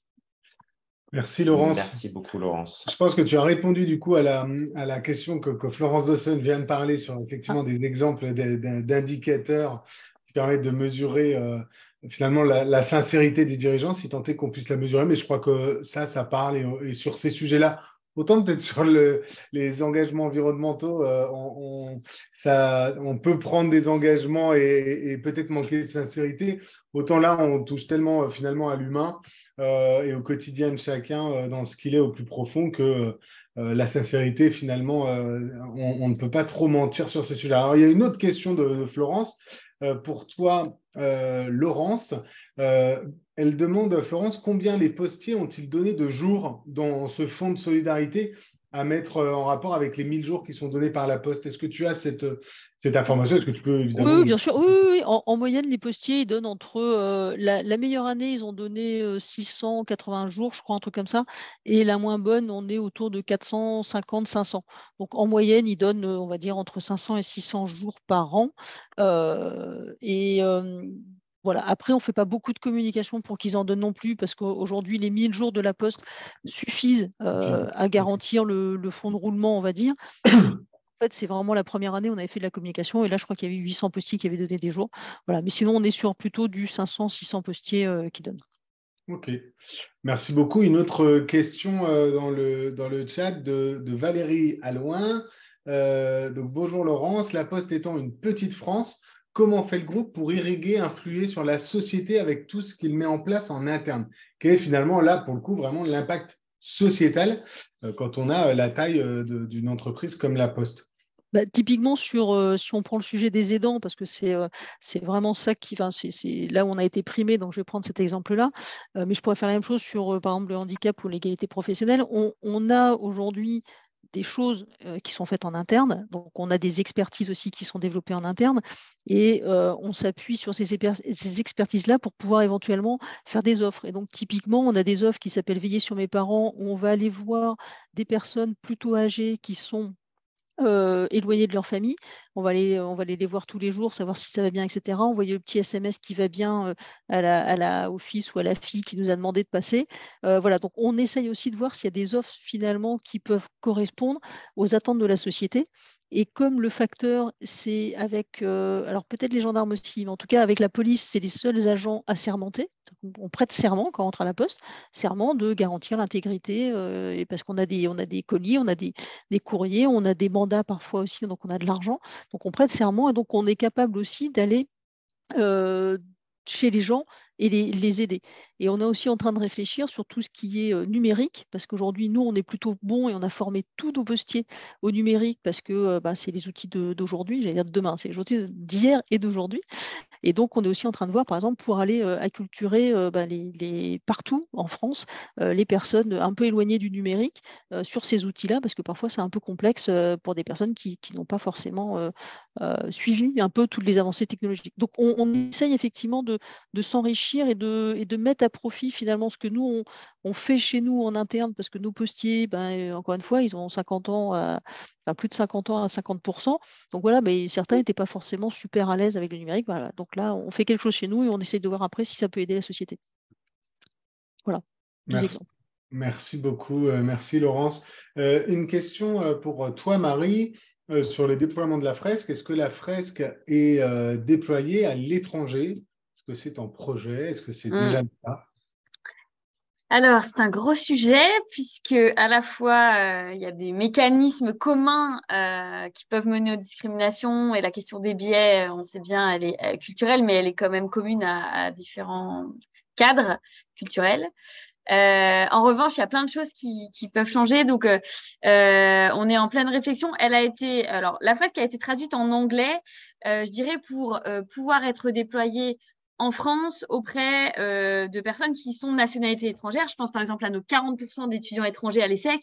Merci Laurence. Merci beaucoup Laurence. Je pense que tu as répondu du coup à la question que Florence Dawson vient de parler sur effectivement des exemples d'indicateurs qui permettent de mesurer finalement la sincérité des dirigeants, si tant est qu'on puisse la mesurer. Mais je crois que ça parle et sur ces sujets-là, autant peut-être sur les engagements environnementaux, on peut prendre des engagements et peut-être manquer de sincérité. Autant là, on touche tellement finalement à l'humain et au quotidien de chacun dans ce qu'il est au plus profond que la sincérité, finalement, on ne peut pas trop mentir sur ces sujets. Alors, il y a une autre question de Florence. Pour toi, Laurence, elle demande, Florence, combien les postiers ont-ils donné de jours dans ce fonds de solidarité à mettre en rapport avec les 1000 jours qui sont donnés par la Poste? Est-ce que tu as cette information? Est-ce que tu peux évidemment… Oui, bien sûr. Oui. En moyenne, les postiers, ils donnent entre… la meilleure année, ils ont donné 680 jours, je crois, un truc comme ça. Et la moins bonne, on est autour de 450, 500. Donc, en moyenne, ils donnent, on va dire, entre 500 et 600 jours par an. Voilà. Après, on ne fait pas beaucoup de communication pour qu'ils en donnent non plus, parce qu'aujourd'hui, les 1000 jours de la Poste suffisent à garantir le fonds de roulement, on va dire. En fait, c'est vraiment la première année, on avait fait de la communication, et là, je crois qu'il y avait 800 postiers qui avaient donné des jours. Voilà. Mais sinon, on est sur plutôt du 500-600 postiers qui donnent. Ok, merci beaucoup. Une autre question dans le chat de Valérie Allouin. Donc, bonjour Laurence, La Poste étant une petite France, comment fait le groupe pour irriguer, influer sur la société avec tout ce qu'il met en place en interne? Quel est finalement là, pour le coup, vraiment l'impact sociétal quand on a la taille d'une entreprise comme La Poste? Typiquement, si on prend le sujet des aidants, parce que c'est vraiment ça c'est là où on a été primé, donc je vais prendre cet exemple-là, mais je pourrais faire la même chose sur, par exemple, le handicap ou l'égalité professionnelle. On a aujourd'hui des choses qui sont faites en interne, donc on a des expertises aussi qui sont développées en interne, et on s'appuie sur ces expertises-là pour pouvoir éventuellement faire des offres. Et donc, typiquement, on a des offres qui s'appellent Veiller sur mes parents, où on va aller voir des personnes plutôt âgées qui sont éloignés de leur famille. On va aller les voir tous les jours, savoir si ça va bien, etc. Envoyer le petit SMS qui va bien au fils ou à la fille qui nous a demandé de passer. Voilà, donc on essaye aussi de voir s'il y a des offres finalement qui peuvent correspondre aux attentes de la société. Et comme le facteur, c'est avec, alors peut-être les gendarmes aussi, mais en tout cas avec la police, c'est les seuls agents assermentés. On prête serment quand on entre à la Poste, serment de garantir l'intégrité, et parce qu'on a des colis, on a des courriers, on a des mandats parfois aussi, donc on a de l'argent. Donc on prête serment et donc on est capable aussi d'aller chez les gens et les aider. Et on est aussi en train de réfléchir sur tout ce qui est numérique, parce qu'aujourd'hui, nous, on est plutôt bon et on a formé tous nos postiers au numérique parce que c'est les outils d'aujourd'hui, j'allais dire de demain, c'est les outils d'hier et d'aujourd'hui. Et donc, on est aussi en train de voir, par exemple, pour aller acculturer partout en France les personnes un peu éloignées du numérique sur ces outils-là, parce que parfois, c'est un peu complexe pour des personnes qui n'ont pas forcément suivi un peu toutes les avancées technologiques. Donc, on essaye effectivement de s'enrichir et de mettre à profit finalement ce que nous, on fait chez nous en interne, parce que nos postiers, encore une fois, ils ont 50 ans, plus de 50 ans à 50%. Donc voilà, mais certains n'étaient pas forcément super à l'aise avec le numérique. Voilà. Donc là, on fait quelque chose chez nous et on essaye de voir après si ça peut aider la société. Voilà, deux exemples. Merci beaucoup. Merci, Laurence. Une question pour toi, Marie, sur le déploiement de la fresque. Est-ce que la fresque est déployée à l'étranger? Est-ce que c'est en projet? Est-ce que c'est déjà le cas? Alors, c'est un gros sujet puisque à la fois, il y a des mécanismes communs qui peuvent mener aux discriminations et la question des biais, on sait bien, elle est culturelle, mais elle est quand même commune à différents cadres culturels. En revanche, il y a plein de choses qui peuvent changer. Donc, on est en pleine réflexion. Alors, la fresque a été traduite en anglais, je dirais, pour pouvoir être déployée en France auprès de personnes qui sont de nationalité étrangère. Je pense par exemple à nos 40% d'étudiants étrangers à l'ESSEC.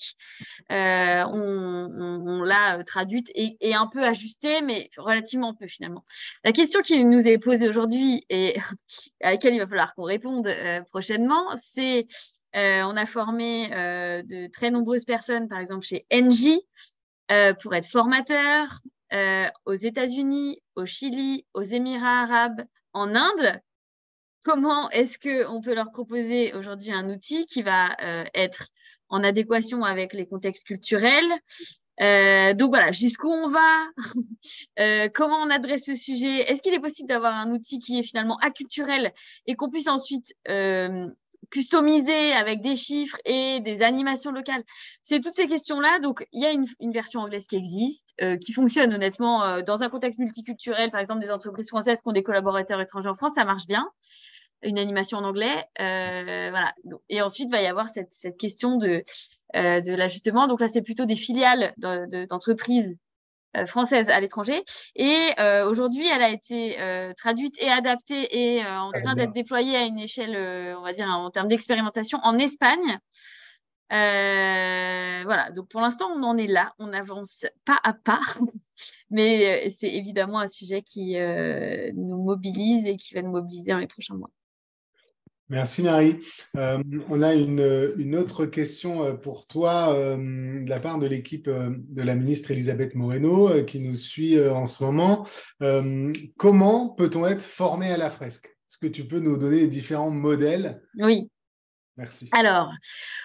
On l'a traduite et un peu ajustée, mais relativement peu finalement. La question qui nous est posée aujourd'hui et à laquelle il va falloir qu'on réponde prochainement, c'est on a formé de très nombreuses personnes, par exemple chez Engie, pour être formateurs aux États-Unis, au Chili, aux Émirats arabes, en Inde. Comment est-ce qu'on peut leur proposer aujourd'hui un outil qui va être en adéquation avec les contextes culturels? Donc voilà, jusqu'où on va, comment on adresse ce sujet? Est-ce qu'il est possible d'avoir un outil qui est finalement acculturel et qu'on puisse ensuite customiser avec des chiffres et des animations locales? C'est toutes ces questions-là. Donc, il y a une version anglaise qui existe, qui fonctionne honnêtement dans un contexte multiculturel. Par exemple, des entreprises françaises qui ont des collaborateurs étrangers en France, ça marche bien. Une animation en anglais. Voilà. Et ensuite, il va y avoir cette question de l'ajustement. Donc là, c'est plutôt des filiales d'entreprises françaises à l'étranger. Et aujourd'hui, elle a été traduite et adaptée et en train d'être déployée à une échelle, on va dire, en termes d'expérimentation en Espagne. Voilà, donc pour l'instant, on en est là. On avance pas à pas. Mais c'est évidemment un sujet qui nous mobilise et qui va nous mobiliser dans les prochains mois. Merci Marie. On a une autre question pour toi de la part de l'équipe de la ministre Elisabeth Moreno qui nous suit en ce moment. Comment peut-on être formé à la fresque? Est-ce que tu peux nous donner les différents modèles? Oui. Merci. Alors,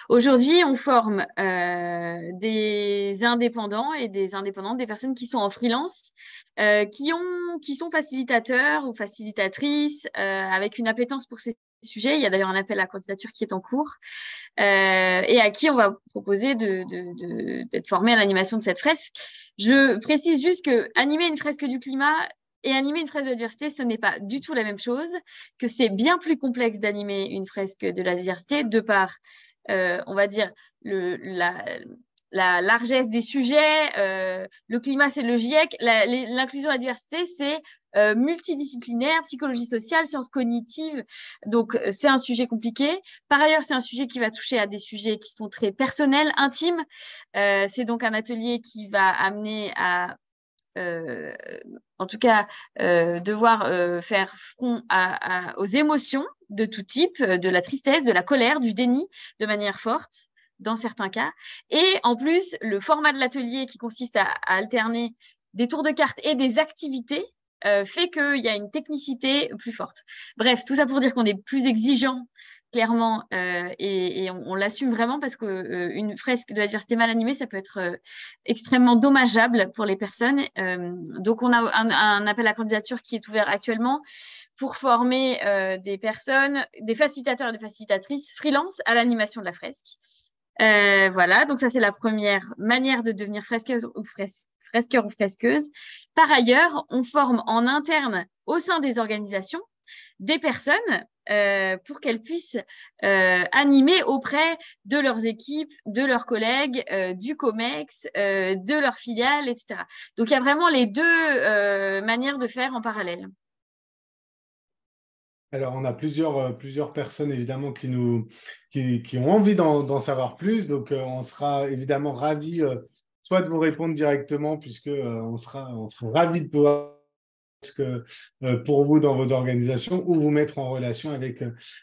aujourd'hui, on forme des indépendants et des indépendantes, des personnes qui sont en freelance, qui sont facilitateurs ou facilitatrices avec une appétence pour ces sujets. Il y a d'ailleurs un appel à candidature qui est en cours et à qui on va proposer d'être formé à l'animation de cette fresque. Je précise juste que animer une fresque du climat et animer une fresque de la diversité, ce n'est pas du tout la même chose, que c'est bien plus complexe d'animer une fresque de la diversité de par, on va dire, la largesse des sujets. Le climat, c'est le GIEC. L'inclusion et la diversité, c'est multidisciplinaire, psychologie sociale, sciences cognitives. Donc, c'est un sujet compliqué. Par ailleurs, c'est un sujet qui va toucher à des sujets qui sont très personnels, intimes. C'est donc un atelier qui va amener à en tout cas, devoir faire front aux émotions de tout type, de la tristesse, de la colère, du déni, de manière forte, dans certains cas. Et en plus, le format de l'atelier qui consiste à alterner des tours de cartes et des activités fait qu'il y a une technicité plus forte. Bref, tout ça pour dire qu'on est plus exigeant clairement, et on l'assume vraiment parce qu'une fresque de la diversité mal animée, ça peut être extrêmement dommageable pour les personnes. Donc, on a un appel à candidature qui est ouvert actuellement pour former des personnes, des facilitateurs et des facilitatrices freelance à l'animation de la fresque. Voilà, donc ça, c'est la première manière de devenir fresqueur ou fresqueuse. Par ailleurs, on forme en interne au sein des organisations des personnes pour qu'elles puissent animer auprès de leurs équipes, de leurs collègues, du COMEX, de leurs filiales, etc. Donc, il y a vraiment les deux manières de faire en parallèle. Alors, on a plusieurs personnes, évidemment, qui ont envie d'en savoir plus. Donc, on sera évidemment ravis soit de vous répondre directement, puisque on sera ravis de pouvoir pour vous dans vos organisations ou vous mettre en relation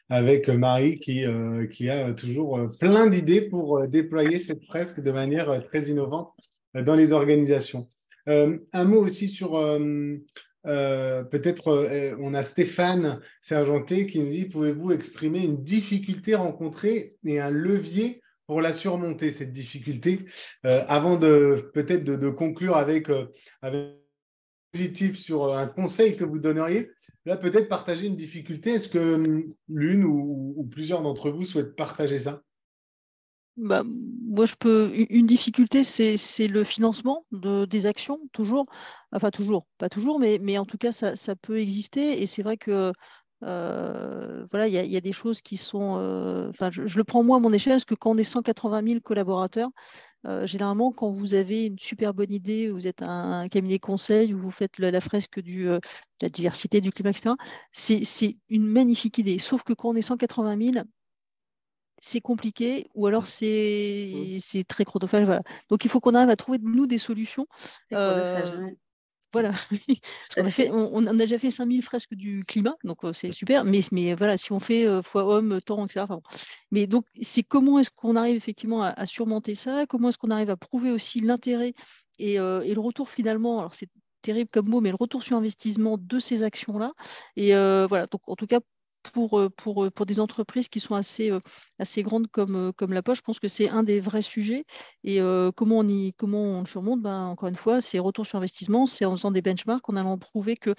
avec Marie qui a toujours plein d'idées pour déployer cette fresque de manière très innovante dans les organisations. Un mot aussi sur peut-être on a Stéphane Sergenté qui nous dit: pouvez-vous exprimer une difficulté rencontrée et un levier pour la surmonter, cette difficulté, avant peut-être de conclure avec positif sur un conseil que vous donneriez, là peut-être partager une difficulté. Est-ce que l'une ou plusieurs d'entre vous souhaitent partager ça? Bah, moi, une difficulté, c'est le financement des actions, toujours. Enfin, toujours, pas toujours, mais en tout cas, ça peut exister. Et c'est vrai que voilà, il y a des choses qui sont. Enfin, je le prends moi à mon échelle, parce que quand on est 180 000 collaborateurs, généralement, quand vous avez une super bonne idée, vous êtes un cabinet conseil, où vous faites la fresque de la diversité, du climat, etc., c'est une magnifique idée. Sauf que quand on est 180 000, c'est compliqué ou alors c'est très chronophage. Voilà. Donc, il faut qu'on arrive à trouver, nous, des solutions. C'est chronophage, ouais. Voilà, parce qu'on a fait, on a déjà fait 5000 fresques du climat, donc c'est super, mais voilà, si on fait fois homme, temps, etc. Enfin, bon. Mais donc, c'est comment est-ce qu'on arrive effectivement à surmonter ça, comment est-ce qu'on arrive à prouver aussi l'intérêt et le retour finalement, alors c'est terrible comme mot, mais le retour sur investissement de ces actions-là. Et voilà, donc en tout cas, pour des entreprises qui sont assez grandes comme La Poste, je pense que c'est un des vrais sujets. Et comment on le surmonte? Ben, encore une fois, c'est retour sur investissement, c'est en faisant des benchmarks, en allant prouver que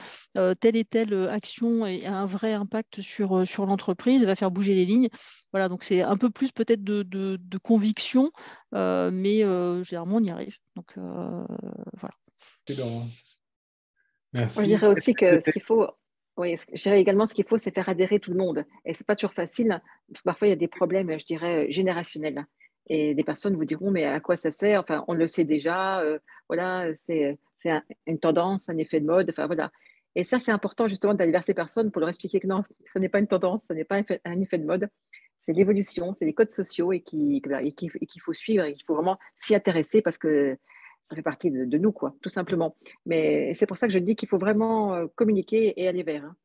telle et telle action a un vrai impact sur l'entreprise, va faire bouger les lignes. Voilà, donc c'est un peu plus peut-être de conviction, mais généralement on y arrive. Donc voilà. C'est Laurence. Moi, je Merci. dirais aussi que ce qu'il faut, oui, je dirais également ce qu'il faut, c'est faire adhérer tout le monde. Et c'est pas toujours facile, parce que parfois il y a des problèmes, je dirais, générationnels. Et des personnes vous diront, mais à quoi ça sert? Enfin, on le sait déjà, voilà, une tendance, un effet de mode, enfin voilà. Et ça, c'est important justement d'aller vers ces personnes pour leur expliquer que non, ce n'est pas une tendance, ce n'est pas un effet de mode. C'est l'évolution, c'est les codes sociaux et qu'il faut suivre et qu'il faut vraiment s'y intéresser parce que ça fait partie de nous, quoi, tout simplement. Mais c'est pour ça que je dis qu'il faut vraiment communiquer et aller vers. Hein.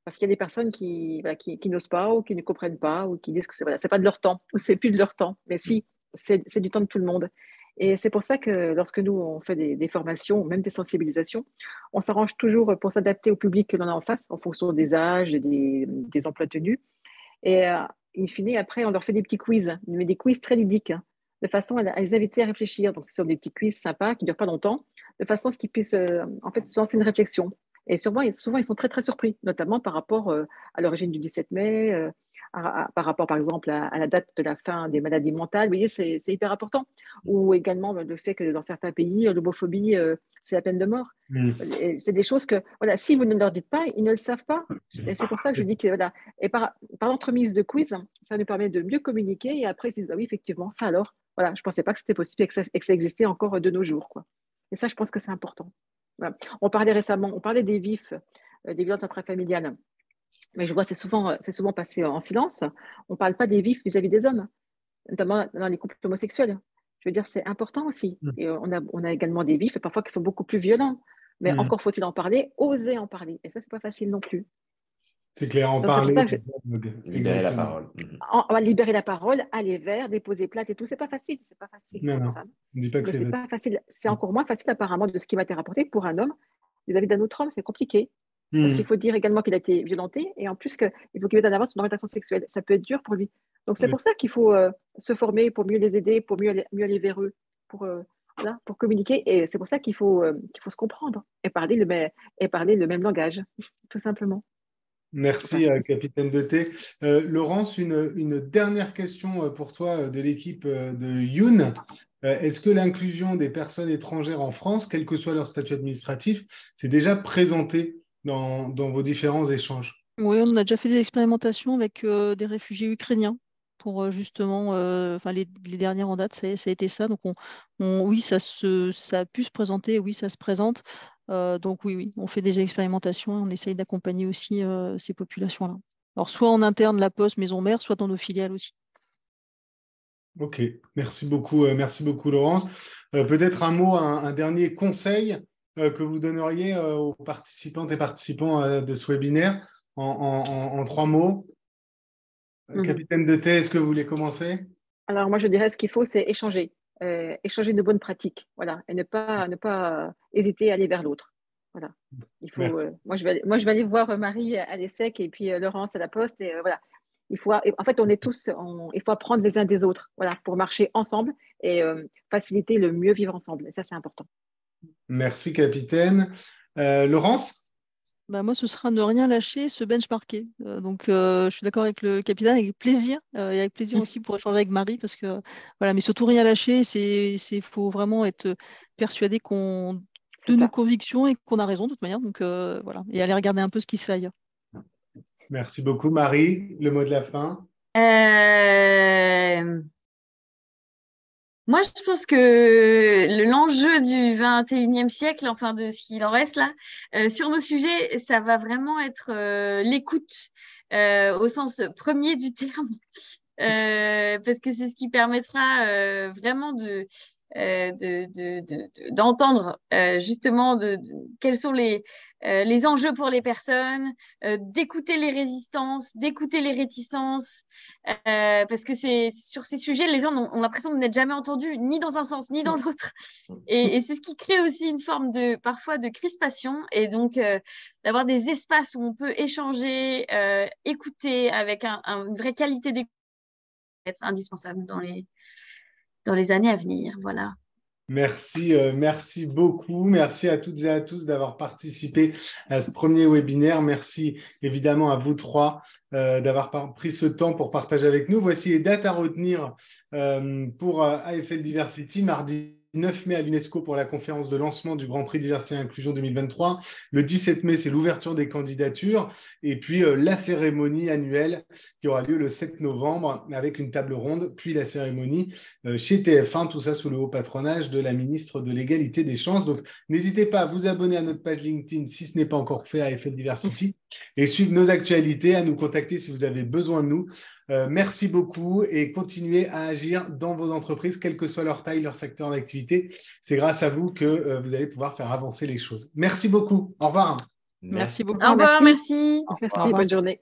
Parce qu'il y a des personnes voilà, qui n'osent pas ou qui ne comprennent pas ou qui disent que c'est pas de leur temps ou c'est plus de leur temps. Mais si, c'est du temps de tout le monde. Et c'est pour ça que lorsque nous, on fait des formations, même des sensibilisations, on s'arrange toujours pour s'adapter au public que l'on a en face en fonction des âges et des emplois tenus. Et in fine, après, on leur fait des petits quiz, mais des quiz très ludiques, hein, de façon à les inviter à réfléchir. Donc, ce sont des petits quiz sympas qui ne durent pas longtemps, de façon à ce qu'ils puissent en fait se lancer une réflexion. Et souvent, ils sont très, très surpris, notamment par rapport à l'origine du 17 mai, par rapport, par exemple, à la date de la fin des maladies mentales. Vous voyez, c'est hyper important. Ou également le fait que dans certains pays, l'homophobie, c'est la peine de mort. C'est des choses que, voilà, si vous ne leur dites pas, ils ne le savent pas. Et c'est pour ça que je dis que, voilà, et par l'entremise de quiz, ça nous permet de mieux communiquer et après, ils se disent, bah oui, effectivement, ça alors, voilà, je ne pensais pas que c'était possible et que ça existait encore de nos jours, quoi. Et ça, je pense que c'est important. Voilà. On parlait des vifs, des violences intrafamiliales, mais je vois c'est souvent passé en silence. On ne parle pas des vifs vis-à-vis des hommes, notamment dans les couples homosexuels. Je veux dire, c'est important aussi. Et on a également des vifs, parfois qui sont beaucoup plus violents. Mais encore faut-il en parler, oser en parler. Et ça, c'est pas facile non plus. C'est clair, en Donc, c'est pour parler. ça que Libérer la parole. on va libérer la parole, aller vers, déposer plainte et tout. C'est pas facile. C'est pas facile Non, pour une non, femme. on ne dit pas que Mais c'est c'est pas facile. C'est encore moins facile apparemment de ce qui m'a été rapporté pour un homme vis-à-vis d'un autre homme. C'est compliqué. Parce qu'il faut dire également qu'il a été violenté et en plus qu'il faut qu'il mette en avant son orientation sexuelle. Ça peut être dur pour lui. Donc c'est pour ça qu'il faut se former pour mieux les aider, pour mieux aller vers eux, voilà, pour communiquer. Et c'est pour ça qu'il faut se comprendre et parler le même langage, tout simplement. Merci, capitaine de thé. Laurence, une dernière question pour toi de l'équipe de Youn. Est-ce que l'inclusion des personnes étrangères en France, quel que soit leur statut administratif, s'est déjà présenté dans vos différents échanges? Oui, on a déjà fait des expérimentations avec des réfugiés ukrainiens pour justement, enfin les dernières en date, ça a été ça. Donc oui, ça a pu se présenter, oui, ça se présente. Donc oui, on fait des expérimentations et on essaye d'accompagner aussi ces populations-là. Alors soit en interne, La Poste, Maison Mère, soit dans nos filiales aussi. Ok, merci beaucoup Laurence. Peut-être un mot, un dernier conseil que vous donneriez aux participantes et participants de ce webinaire en 3 mots. Capitaine de thé, est-ce que vous voulez commencer? Alors moi je dirais ce qu'il faut c'est échanger, échanger de bonnes pratiques, voilà, et ne pas hésiter à aller vers l'autre. Voilà. Il faut, moi je vais aller voir Marie à l'ESSEC et puis Laurence à la Poste et voilà. en fait, on est tous, il faut apprendre les uns des autres, voilà, pour marcher ensemble et faciliter le mieux vivre ensemble. Et ça, c'est important. Merci, capitaine. Laurence? Bah, moi, ce sera ne rien lâcher, se benchmarker. Donc, je suis d'accord avec le capitaine, avec plaisir, et avec plaisir aussi pour échanger avec Marie, parce que voilà, mais surtout rien lâcher, faut vraiment être persuadé de nos convictions et qu'on a raison de toute manière. Donc voilà, et aller regarder un peu ce qui se fait ailleurs. Merci beaucoup, Marie. Le mot de la fin. Moi, je pense que l'enjeu du 21e siècle, enfin de ce qu'il en reste là, sur nos sujets, ça va vraiment être l'écoute au sens premier du terme, parce que c'est ce qui permettra vraiment d'entendre justement quels sont les enjeux pour les personnes, d'écouter les résistances, d'écouter les réticences, parce que sur ces sujets, les gens ont l'impression de n'être jamais entendus, ni dans un sens, ni dans l'autre. Et c'est ce qui crée aussi une forme parfois de crispation, et donc d'avoir des espaces où on peut échanger, écouter avec une vraie qualité d'écoute, être indispensable dans les années à venir. Voilà. Merci beaucoup. Merci à toutes et à tous d'avoir participé à ce premier webinaire. Merci évidemment à vous trois d'avoir pris ce temps pour partager avec nous. Voici les dates à retenir pour AFL Diversity, mardi 9 mai à l'UNESCO pour la conférence de lancement du Grand Prix Diversité et Inclusion 2023. Le 17 mai, c'est l'ouverture des candidatures. Et puis la cérémonie annuelle qui aura lieu le 7 novembre avec une table ronde, puis la cérémonie chez TF1, tout ça sous le haut patronage de la ministre de l'Égalité des chances. Donc, n'hésitez pas à vous abonner à notre page LinkedIn si ce n'est pas encore fait à AFL Diversity et suivre nos actualités, à nous contacter si vous avez besoin de nous. Merci beaucoup et continuez à agir dans vos entreprises, quelle que soit leur taille, leur secteur d'activité. C'est grâce à vous que vous allez pouvoir faire avancer les choses. Merci beaucoup. Au revoir. Merci beaucoup. Au revoir, merci. Merci, bonne journée.